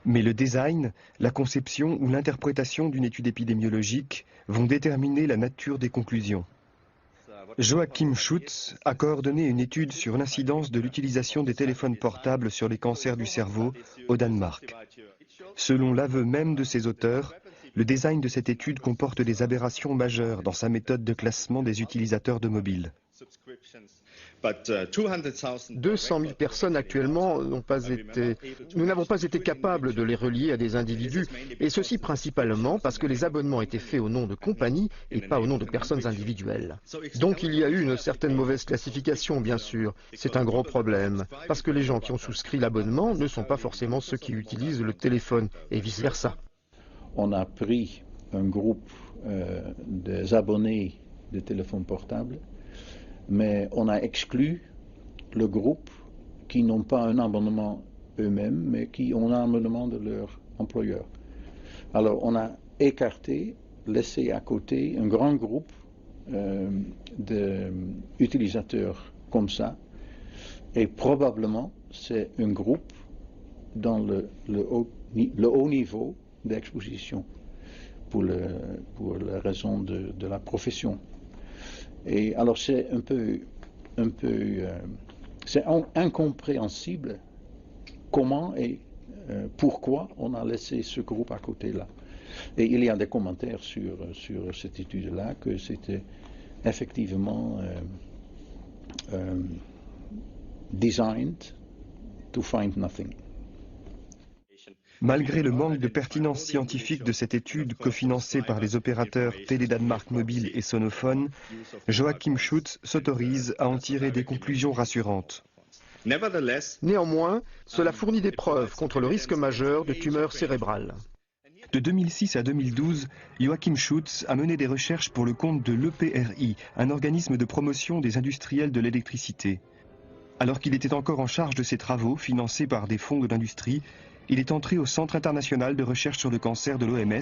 Speaker 1: Mais le design, la conception ou l'interprétation d'une étude épidémiologique vont déterminer la nature des conclusions. Joachim Schutz a coordonné une étude sur l'incidence de l'utilisation des téléphones portables sur les cancers du cerveau au Danemark. Selon l'aveu même de ses auteurs, le design de cette étude comporte des aberrations majeures dans sa méthode de classement des utilisateurs de mobiles.
Speaker 21: 200 000 personnes actuellement nous n'avons pas été capables de les relier à des individus, et ceci principalement parce que les abonnements étaient faits au nom de compagnies et pas au nom de personnes individuelles. Donc il y a eu une certaine mauvaise classification, bien sûr. C'est un gros problème, parce que les gens qui ont souscrit l'abonnement ne sont pas forcément ceux qui utilisent le téléphone, et vice-versa.
Speaker 20: On a pris un groupe des abonnés de téléphones portables, mais on a exclu le groupe qui n'ont pas un abonnement eux-mêmes, mais qui ont un abonnement de leur employeur. Alors on a écarté, laissé à côté un grand groupe d'utilisateurs comme ça, et probablement c'est un groupe dans le haut niveau d'exposition pour la raison de la profession. Et alors c'est c'est incompréhensible comment et pourquoi on a laissé ce groupe à côté là. Et il y a des commentaires sur cette étude-là que c'était effectivement designed to find nothing.
Speaker 1: Malgré le manque de pertinence scientifique de cette étude cofinancée par les opérateurs Télé Danemark Mobile et Sonophone, Joachim Schutz s'autorise à en tirer des conclusions rassurantes.
Speaker 21: Néanmoins, cela fournit des preuves contre le risque majeur de tumeurs cérébrales.
Speaker 1: De 2006 à 2012, Joachim Schutz a mené des recherches pour le compte de l'EPRI, un organisme de promotion des industriels de l'électricité. Alors qu'il était encore en charge de ses travaux, financés par des fonds de l'industrie, il est entré au Centre international de recherche sur le cancer de l'OMS,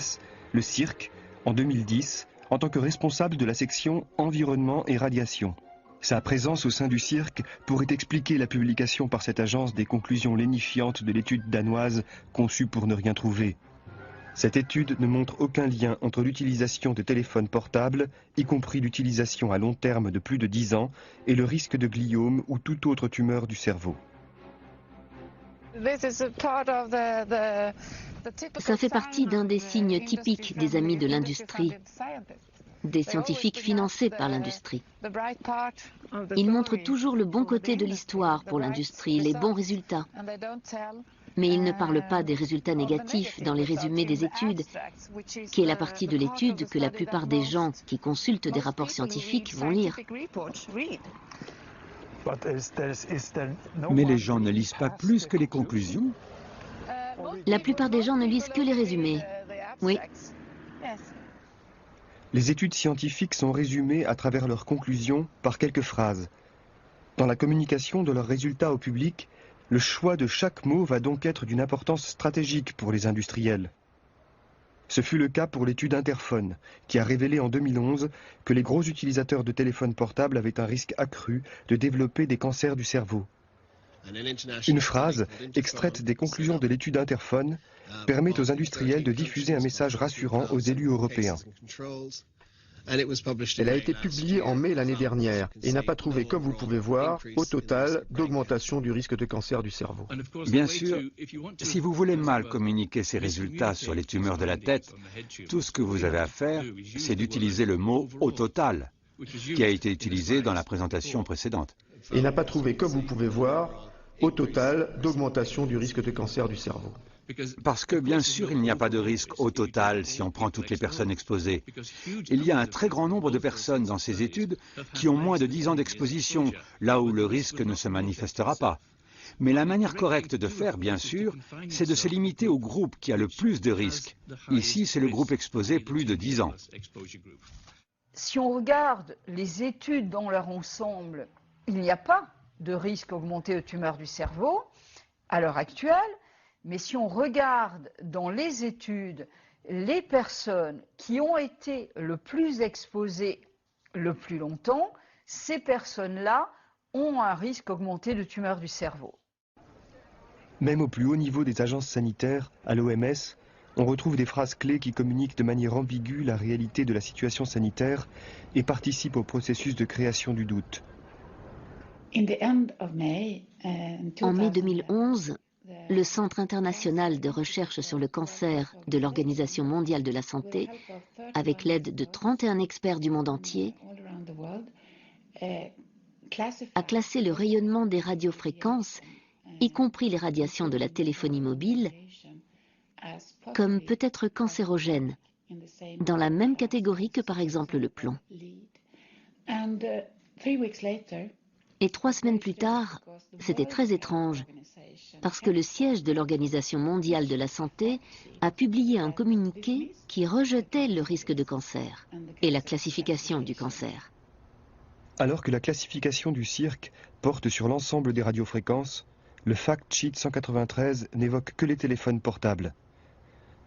Speaker 1: le CIRC, en 2010, en tant que responsable de la section environnement et radiation. Sa présence au sein du CIRC pourrait expliquer la publication par cette agence des conclusions lénifiantes de l'étude danoise conçue pour ne rien trouver. Cette étude ne montre aucun lien entre l'utilisation de téléphones portables, y compris l'utilisation à long terme de plus de 10 ans, et le risque de gliome ou toute autre tumeur du cerveau.
Speaker 8: Ça fait partie d'un des signes typiques des amis de l'industrie, des scientifiques financés par l'industrie. Ils montrent toujours le bon côté de l'histoire pour l'industrie, les bons résultats. Mais ils ne parlent pas des résultats négatifs dans les résumés des études, qui est la partie de l'étude que la plupart des gens qui consultent des rapports scientifiques vont lire.
Speaker 7: Mais les gens ne lisent pas plus que les conclusions?
Speaker 8: La plupart des gens ne lisent que les résumés. Oui.
Speaker 1: Les études scientifiques sont résumées à travers leurs conclusions par quelques phrases. Dans la communication de leurs résultats au public, le choix de chaque mot va donc être d'une importance stratégique pour les industriels. Ce fut le cas pour l'étude Interphone, qui a révélé en 2011 que les gros utilisateurs de téléphones portables avaient un risque accru de développer des cancers du cerveau. Une phrase, extraite des conclusions de l'étude Interphone, permet aux industriels de diffuser un message rassurant aux élus européens.
Speaker 21: Elle a été publiée en mai l'année dernière et n'a pas trouvé, comme vous pouvez voir, au total, d'augmentation du risque de cancer du cerveau.
Speaker 7: Bien sûr, si vous voulez mal communiquer ces résultats sur les tumeurs de la tête, tout ce que vous avez à faire, c'est d'utiliser le mot « au total », qui a été utilisé dans la présentation précédente.
Speaker 21: Et n'a pas trouvé, comme vous pouvez voir, au total, d'augmentation du risque de cancer du cerveau.
Speaker 7: Parce que, bien sûr, il n'y a pas de risque au total si on prend toutes les personnes exposées. Il y a un très grand nombre de personnes dans ces études qui ont moins de 10 ans d'exposition, là où le risque ne se manifestera pas. Mais la manière correcte de faire, bien sûr, c'est de se limiter au groupe qui a le plus de risques. Ici, c'est le groupe exposé plus de 10 ans.
Speaker 12: si on regarde les études dans leur ensemble, il n'y a pas de risque augmenté de tumeurs du cerveau à l'heure actuelle, mais si on regarde dans les études les personnes qui ont été le plus exposées le plus longtemps, ces personnes-là ont un risque augmenté de tumeurs du cerveau.
Speaker 1: Même au plus haut niveau des agences sanitaires, à l'OMS, on retrouve des phrases clés qui communiquent de manière ambiguë la réalité de la situation sanitaire et participent au processus de création du doute.
Speaker 8: En mai 2011, le Centre international de recherche sur le cancer de l'Organisation mondiale de la santé, avec l'aide de 31 experts du monde entier, a classé le rayonnement des radiofréquences, y compris les radiations de la téléphonie mobile, comme peut-être cancérogène, dans la même catégorie que par exemple le plomb. Et 3 semaines plus tard, c'était très étrange, parce que le siège de l'Organisation mondiale de la santé a publié un communiqué qui rejetait le risque de cancer et la classification du cancer.
Speaker 1: Alors que la classification du CIRC porte sur l'ensemble des radiofréquences, le fact sheet 193 n'évoque que les téléphones portables.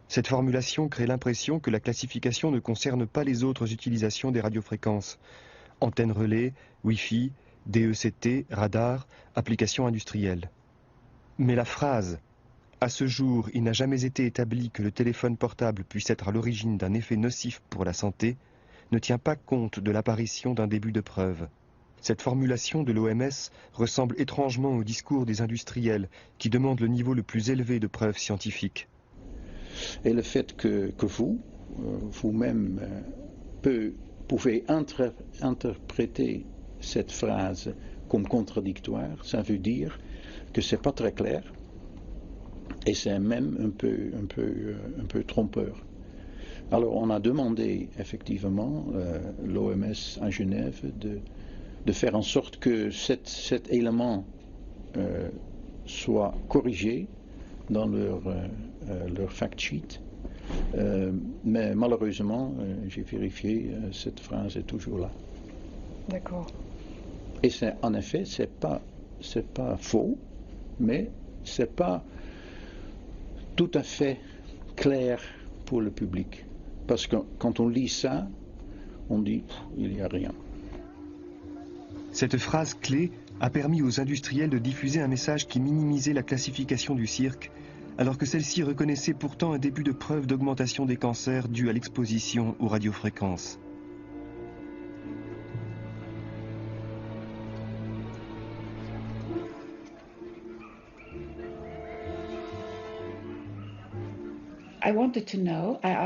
Speaker 1: Cette formulation crée l'impression que la classification ne concerne pas les autres utilisations des radiofréquences, antennes relais, Wi-Fi, DECT, radar, applications industrielles. Mais la phrase « À ce jour, il n'a jamais été établi que le téléphone portable puisse être à l'origine d'un effet nocif pour la santé » ne tient pas compte de l'apparition d'un début de preuve. Cette formulation de l'OMS ressemble étrangement au discours des industriels qui demandent le niveau le plus élevé de preuves scientifiques.
Speaker 20: Et le fait que vous-même pouvez interpréter cette phrase comme contradictoire, ça veut dire que c'est pas très clair et c'est même un peu trompeur. Alors on a demandé effectivement l'OMS à Genève de faire en sorte que cet élément soit corrigé dans leur fact sheet. Mais malheureusement, j'ai vérifié, cette phrase est toujours là.
Speaker 17: D'accord.
Speaker 20: Et en effet, c'est pas faux, mais c'est pas tout à fait clair pour le public. Parce que quand on lit ça, on dit il n'y a rien.
Speaker 1: Cette phrase clé a permis aux industriels de diffuser un message qui minimisait la classification du CIRC, alors que celle-ci reconnaissait pourtant un début de preuve d'augmentation des cancers dû à l'exposition aux radiofréquences.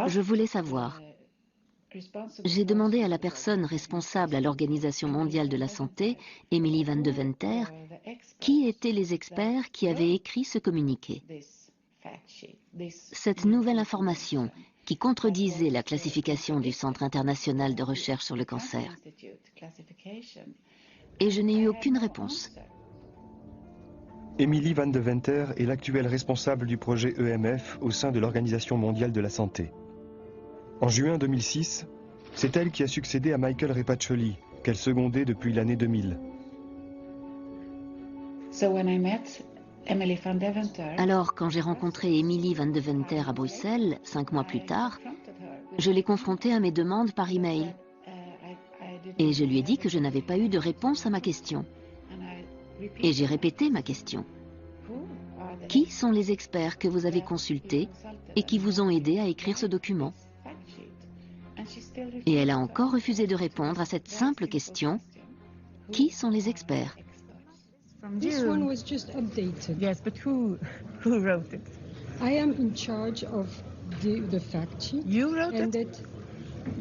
Speaker 8: Je voulais savoir. J'ai demandé à la personne responsable à l'Organisation mondiale de la santé, Emily Van de Venter, qui étaient les experts qui avaient écrit ce communiqué. Cette nouvelle information qui contredisait la classification du Centre international de recherche sur le cancer. Et je n'ai eu aucune réponse.
Speaker 1: Emily Van de Venter est l'actuelle responsable du projet EMF au sein de l'Organisation mondiale de la santé. En juin 2006, c'est elle qui a succédé à Michael Repacholi, qu'elle secondait depuis l'année 2000.
Speaker 8: Alors, quand j'ai rencontré Emily Van de Venter à Bruxelles, 5 mois plus tard, je l'ai confrontée à mes demandes par email. Et je lui ai dit que je n'avais pas eu de réponse à ma question. Et j'ai répété ma question. Qui sont les experts que vous avez consultés et qui vous ont aidé à écrire ce document? Et elle a encore refusé de répondre à cette simple question. Qui sont les experts?
Speaker 2: This one was just updated. Yes, but who wrote it? I am in charge of the fact sheet. You wrote it? That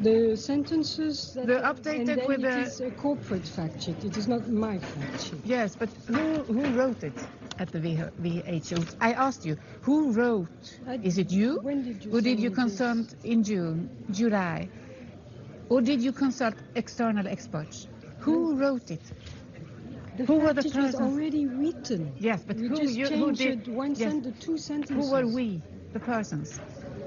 Speaker 2: the sentences that
Speaker 4: they're updated with
Speaker 2: it is a corporate fact sheet. It is not my fact sheet.
Speaker 4: Yes, but who wrote it at the WHO? I asked you, who wrote? Is it you?
Speaker 2: When did you
Speaker 4: or did you consult in July? Or did you consult external experts? Who wrote it?
Speaker 2: Who were the persons? It was already written.
Speaker 4: Yes, but
Speaker 2: we
Speaker 4: who
Speaker 2: just
Speaker 4: you,
Speaker 2: changed
Speaker 4: who did?
Speaker 2: One
Speaker 4: Yes.
Speaker 2: sentence, 2 sentences.
Speaker 4: Who were we, the persons?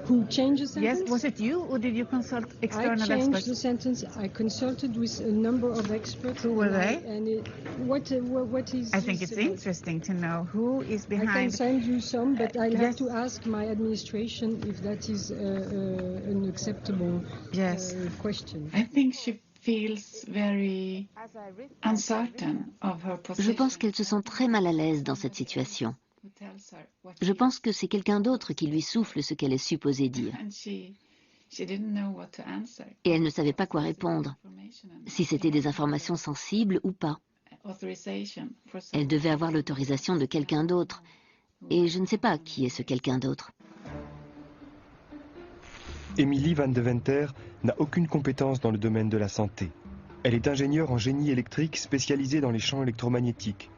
Speaker 2: Who changed the sentence?
Speaker 4: Yes, was it you or did you consult external
Speaker 2: I changed
Speaker 4: experts?
Speaker 2: the sentence. I consulted with a number of experts.
Speaker 4: Who were they?
Speaker 2: What is?
Speaker 4: I think it's interesting to know who is behind.
Speaker 2: I can send you some, but I'll have to ask my administration if that is an acceptable question.
Speaker 5: I think she feels very uncertain of her position.
Speaker 8: Je pense qu'elle se sent très mal à l'aise dans cette situation. Je pense que c'est quelqu'un d'autre qui lui souffle ce qu'elle est supposée dire. Et elle ne savait pas quoi répondre, si c'était des informations sensibles ou pas. Elle devait avoir l'autorisation de quelqu'un d'autre, et je ne sais pas qui est ce quelqu'un d'autre.
Speaker 1: Emily Van Deventer n'a aucune compétence dans le domaine de la santé. Elle est ingénieure en génie électrique spécialisée dans les champs électromagnétiques.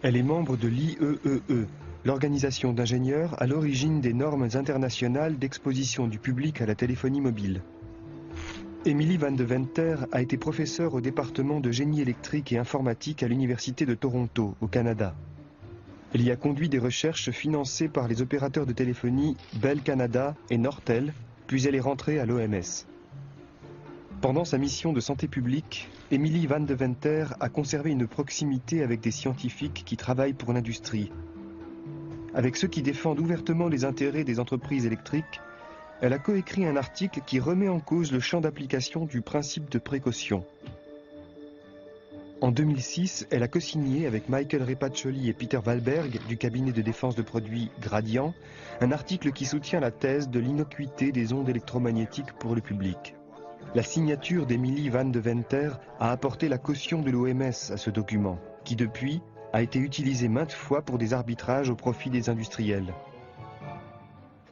Speaker 1: Elle est membre de l'IEEE, l'organisation d'ingénieurs à l'origine des normes internationales d'exposition du public à la téléphonie mobile. Emily Van Deventer a été professeure au département de génie électrique et informatique à l'Université de Toronto, au Canada. Elle y a conduit des recherches financées par les opérateurs de téléphonie Bell Canada et Nortel, puis elle est rentrée à l'OMS. Pendant sa mission de santé publique, Emily Van Deventer a conservé une proximité avec des scientifiques qui travaillent pour l'industrie. Avec ceux qui défendent ouvertement les intérêts des entreprises électriques, elle a coécrit un article qui remet en cause le champ d'application du principe de précaution. En 2006, elle a co-signé avec Michael Repaccioli et Peter Wahlberg du cabinet de défense de produits Gradient un article qui soutient la thèse de l'innocuité des ondes électromagnétiques pour le public. La signature d'Emily Van Deventer a apporté la caution de l'OMS à ce document, qui depuis a été utilisé maintes fois pour des arbitrages au profit des industriels.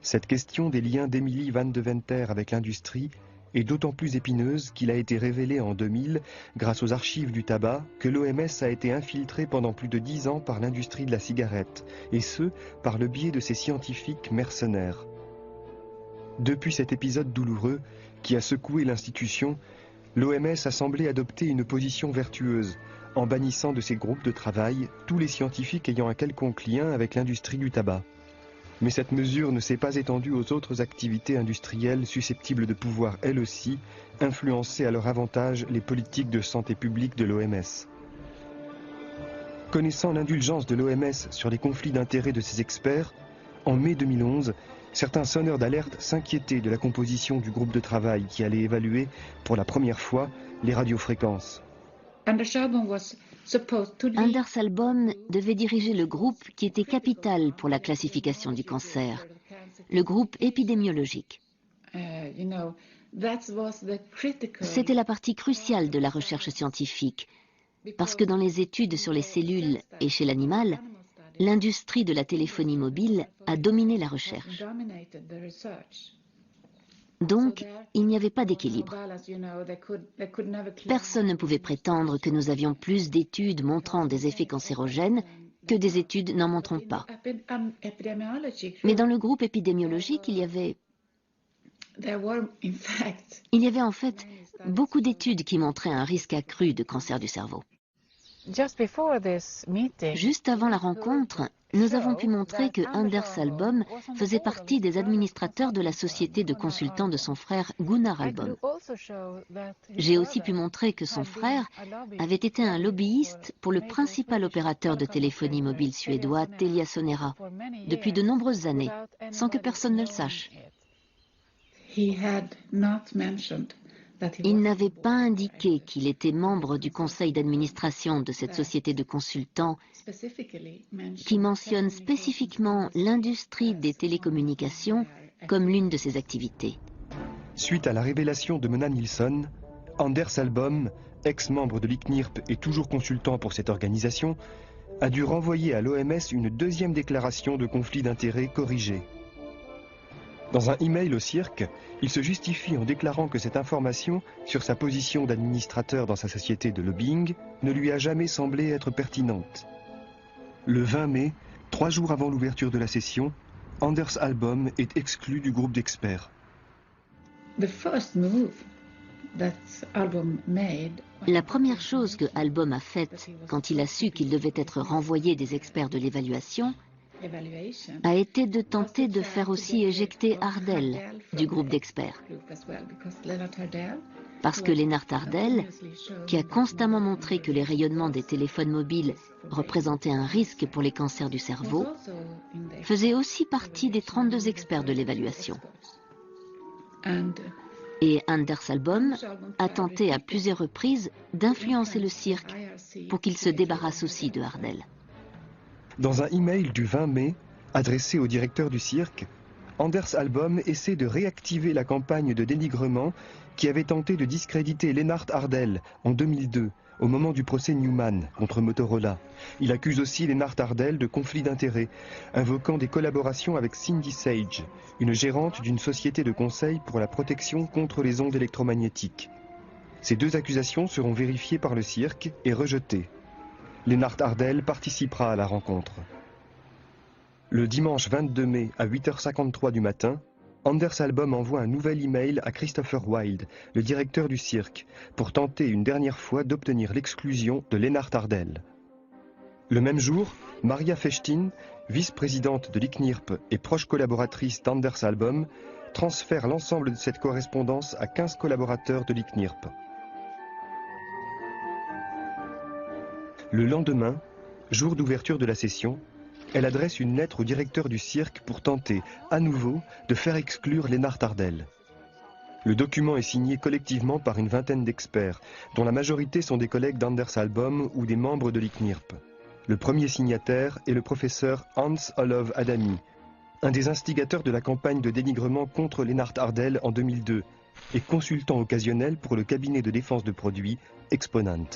Speaker 1: Cette question des liens d'Emily Van Deventer avec l'industrie est d'autant plus épineuse qu'il a été révélé en 2000, grâce aux archives du tabac, que l'OMS a été infiltrée pendant plus de 10 ans par l'industrie de la cigarette, et ce, par le biais de ses scientifiques mercenaires. Depuis cet épisode douloureux, qui a secoué l'institution, l'OMS a semblé adopter une position vertueuse, en bannissant de ses groupes de travail tous les scientifiques ayant un quelconque lien avec l'industrie du tabac. Mais cette mesure ne s'est pas étendue aux autres activités industrielles susceptibles de pouvoir, elles aussi, influencer à leur avantage les politiques de santé publique de l'OMS. Connaissant l'indulgence de l'OMS sur les conflits d'intérêts de ses experts, en mai 2011, certains sonneurs d'alerte s'inquiétaient de la composition du groupe de travail qui allait évaluer, pour la première fois, les radiofréquences.
Speaker 8: Anders Albom devait diriger le groupe qui était capital pour la classification du cancer, le groupe épidémiologique. C'était la partie cruciale de la recherche scientifique, parce que dans les études sur les cellules et chez l'animal, l'industrie de la téléphonie mobile a dominé la recherche. Donc, il n'y avait pas d'équilibre. Personne ne pouvait prétendre que nous avions plus d'études montrant des effets cancérogènes que des études n'en montrant pas. Mais dans le groupe épidémiologique, il y avait en fait beaucoup d'études qui montraient un risque accru de cancer du cerveau. Juste avant la rencontre, nous avons pu montrer que Anders Albom faisait partie des administrateurs de la société de consultants de son frère Gunnar Albom. J'ai aussi pu montrer que son frère avait été un lobbyiste pour le principal opérateur de téléphonie mobile suédois, TeliaSonera, depuis de nombreuses années, sans que personne ne le sache. Il n'avait pas indiqué qu'il était membre du conseil d'administration de cette société de consultants qui mentionne spécifiquement l'industrie des télécommunications comme l'une de ses activités.
Speaker 1: Suite à la révélation de Mona Nilsson, Anders Albom, ex-membre de l'ICNIRP et toujours consultant pour cette organisation, a dû renvoyer à l'OMS une deuxième déclaration de conflit d'intérêts corrigée. Dans un email au cirque, il se justifie en déclarant que cette information sur sa position d'administrateur dans sa société de lobbying ne lui a jamais semblé être pertinente. Le 20 mai, 3 jours avant l'ouverture de la session, Anders Albom est exclu du groupe d'experts.
Speaker 8: La première chose que Albom a faite quand il a su qu'il devait être renvoyé des experts de l'évaluation, a été de tenter de faire aussi éjecter Ardel du groupe d'experts. Parce que Lennart Ardel, qui a constamment montré que les rayonnements des téléphones mobiles représentaient un risque pour les cancers du cerveau, faisait aussi partie des 32 experts de l'évaluation. Et Anders Albom a tenté à plusieurs reprises d'influencer le cirque pour qu'il se débarrasse aussi de Ardel.
Speaker 1: Dans un email du 20 mai, adressé au directeur du cirque, Anders Albom essaie de réactiver la campagne de dénigrement qui avait tenté de discréditer Lennart Ardel en 2002, au moment du procès Newman contre Motorola. Il accuse aussi Lennart Ardel de conflit d'intérêts, invoquant des collaborations avec Cindy Sage, une gérante d'une société de conseil pour la protection contre les ondes électromagnétiques. Ces deux accusations seront vérifiées par le cirque et rejetées. Lennart Ardel participera à la rencontre. Le dimanche 22 mai à 8h53 du matin, Anders Albom envoie un nouvel email à Christopher Wilde, le directeur du cirque, pour tenter une dernière fois d'obtenir l'exclusion de Lennart Ardel. Le même jour, Maria Fechtin, vice-présidente de l'ICNIRP et proche collaboratrice d'Anders Albom, transfère l'ensemble de cette correspondance à 15 collaborateurs de l'ICNIRP. Le lendemain, jour d'ouverture de la session, elle adresse une lettre au directeur du cirque pour tenter, à nouveau, de faire exclure Lennart Ardel. Le document est signé collectivement par une vingtaine d'experts, dont la majorité sont des collègues d'Anders Albom ou des membres de l'ICNIRP. Le premier signataire est le professeur Hans Olof Adami, un des instigateurs de la campagne de dénigrement contre Lennart Ardel en 2002 et consultant occasionnel pour le cabinet de défense de produits Exponent.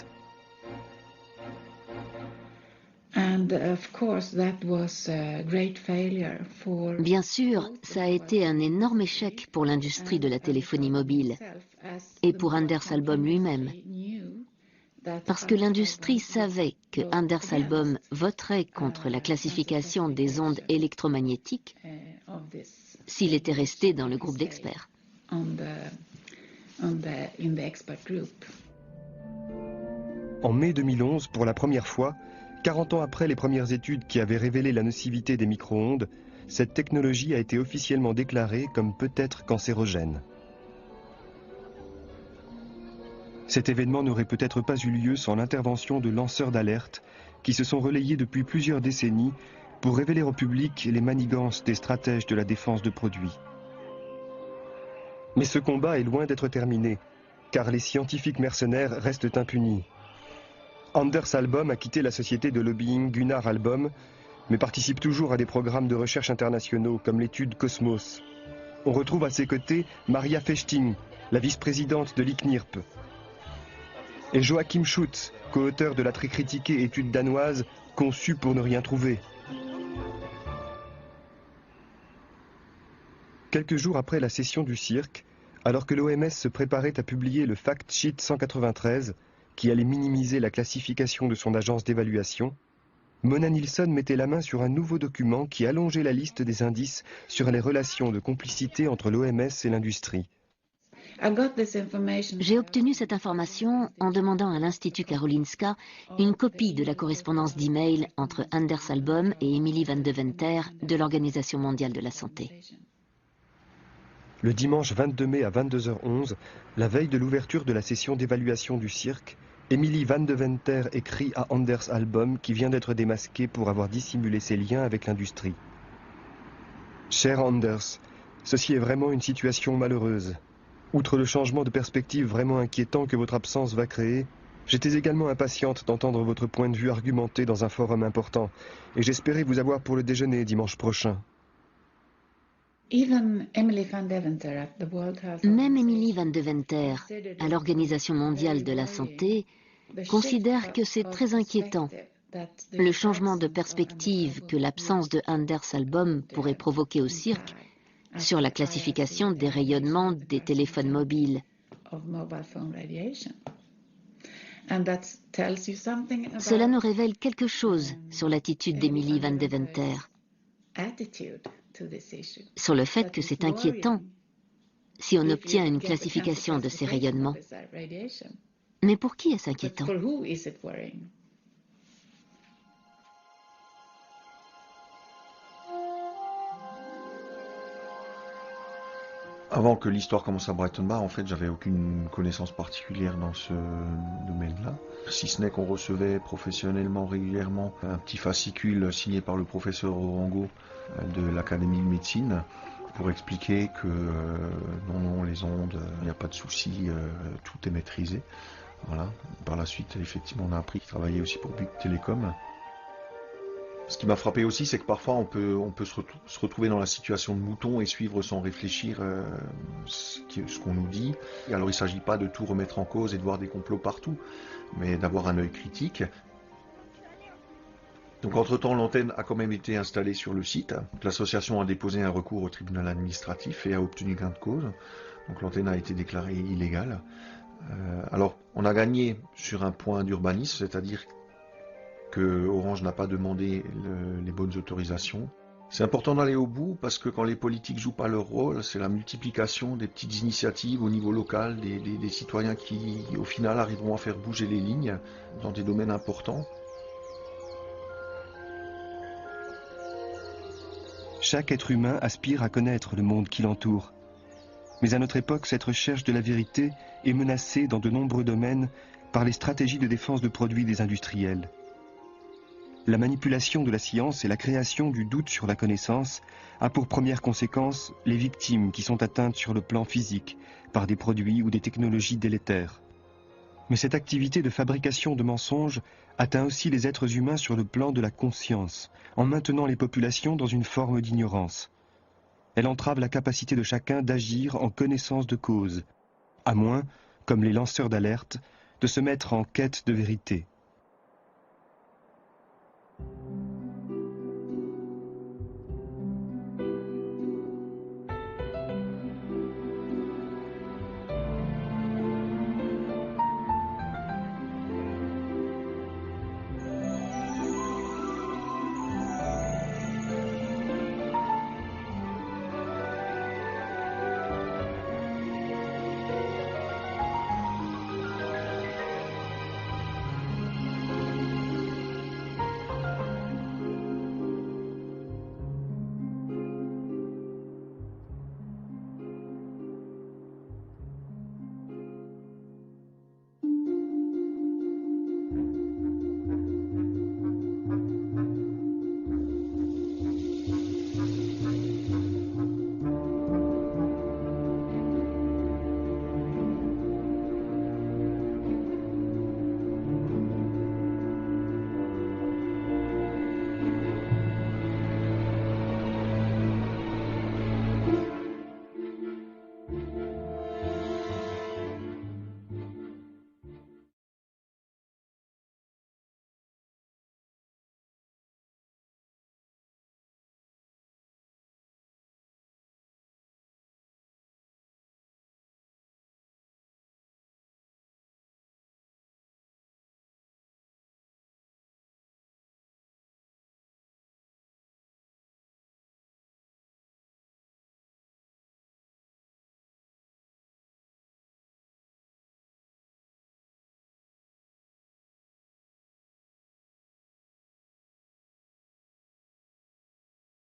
Speaker 8: Bien sûr, ça a été un énorme échec pour l'industrie de la téléphonie mobile et pour Anders Albom lui-même. Parce que l'industrie savait que Anders Albom voterait contre la classification des ondes électromagnétiques s'il était resté dans le groupe d'experts.
Speaker 1: En mai 2011, pour la première fois, 40 ans après les premières études qui avaient révélé la nocivité des micro-ondes, cette technologie a été officiellement déclarée comme peut-être cancérogène. Cet événement n'aurait peut-être pas eu lieu sans l'intervention de lanceurs d'alerte qui se sont relayés depuis plusieurs décennies pour révéler au public les manigances des stratèges de la défense de produits. Mais ce combat est loin d'être terminé, car les scientifiques mercenaires restent impunis. Anders Albom a quitté la société de lobbying Gunnar Albom, mais participe toujours à des programmes de recherche internationaux comme l'étude Cosmos. On retrouve à ses côtés Maria Fechtin, la vice-présidente de l'ICNIRP, et Joachim Schutz, co-auteur de la très critiquée étude danoise Conçue pour ne rien trouver. Quelques jours après la session du cirque, alors que l'OMS se préparait à publier le Fact Sheet 193, qui allait minimiser la classification de son agence d'évaluation, Mona Nilsson mettait la main sur un nouveau document qui allongeait la liste des indices sur les relations de complicité entre l'OMS et l'industrie.
Speaker 8: J'ai obtenu cette information en demandant à l'Institut Karolinska une copie de la correspondance d'email entre Anders Albom et Emily Van Deventer de l'Organisation mondiale de la santé.
Speaker 1: Le dimanche 22 mai à 22h11, la veille de l'ouverture de la session d'évaluation du cirque, Emily Van Deventer écrit à Anders Albom qui vient d'être démasqué pour avoir dissimulé ses liens avec l'industrie. « Cher Anders, ceci est vraiment une situation malheureuse. Outre le changement de perspective vraiment inquiétant que votre absence va créer, j'étais également impatiente d'entendre votre point de vue argumenté dans un forum important, et j'espérais vous avoir pour le déjeuner dimanche prochain. »
Speaker 8: Même Emily Van Deventer, à l'Organisation mondiale de la santé, considère que c'est très inquiétant. Le changement de perspective que l'absence de Anders Albom pourrait provoquer au cirque sur la classification des rayonnements des téléphones mobiles. Cela nous révèle quelque chose sur l'attitude d'Emily Van Deventer, sur le fait que c'est inquiétant si on obtient une classification de ces rayonnements. Mais pour qui est-ce inquiétant?
Speaker 3: Avant que l'histoire commence à Brighton Bar, en fait, j'avais aucune connaissance particulière dans ce domaine-là. Si ce n'est qu'on recevait professionnellement, régulièrement, un petit fascicule signé par le professeur Orango de l'Académie de médecine pour expliquer que non, les ondes, il n'y a pas de souci, tout est maîtrisé. Voilà. Par la suite, effectivement, on a appris qu'il travaillait aussi pour Bouygues Télécom. Ce qui m'a frappé aussi, c'est que parfois on peut se retrouver dans la situation de mouton et suivre sans réfléchir ce qu'on nous dit. Et alors il ne s'agit pas de tout remettre en cause et de voir des complots partout, mais d'avoir un œil critique. Donc entre-temps, l'antenne a quand même été installée sur le site. L'association a déposé un recours au tribunal administratif et a obtenu gain de cause. Donc l'antenne a été déclarée illégale. Alors on a gagné sur un point d'urbanisme, c'est-à-dire que Orange n'a pas demandé les bonnes autorisations. C'est important d'aller au bout parce que quand les politiques jouent pas leur rôle, c'est la multiplication des petites initiatives au niveau local, des citoyens qui au final arriveront à faire bouger les lignes dans des domaines importants.
Speaker 1: Chaque être humain aspire à connaître le monde qui l'entoure. Mais à notre époque, cette recherche de la vérité est menacée dans de nombreux domaines par les stratégies de défense de produits des industriels. La manipulation de la science et la création du doute sur la connaissance a pour première conséquence les victimes qui sont atteintes sur le plan physique par des produits ou des technologies délétères. Mais cette activité de fabrication de mensonges atteint aussi les êtres humains sur le plan de la conscience, en maintenant les populations dans une forme d'ignorance. Elle entrave la capacité de chacun d'agir en connaissance de cause, à moins, comme les lanceurs d'alerte, de se mettre en quête de vérité.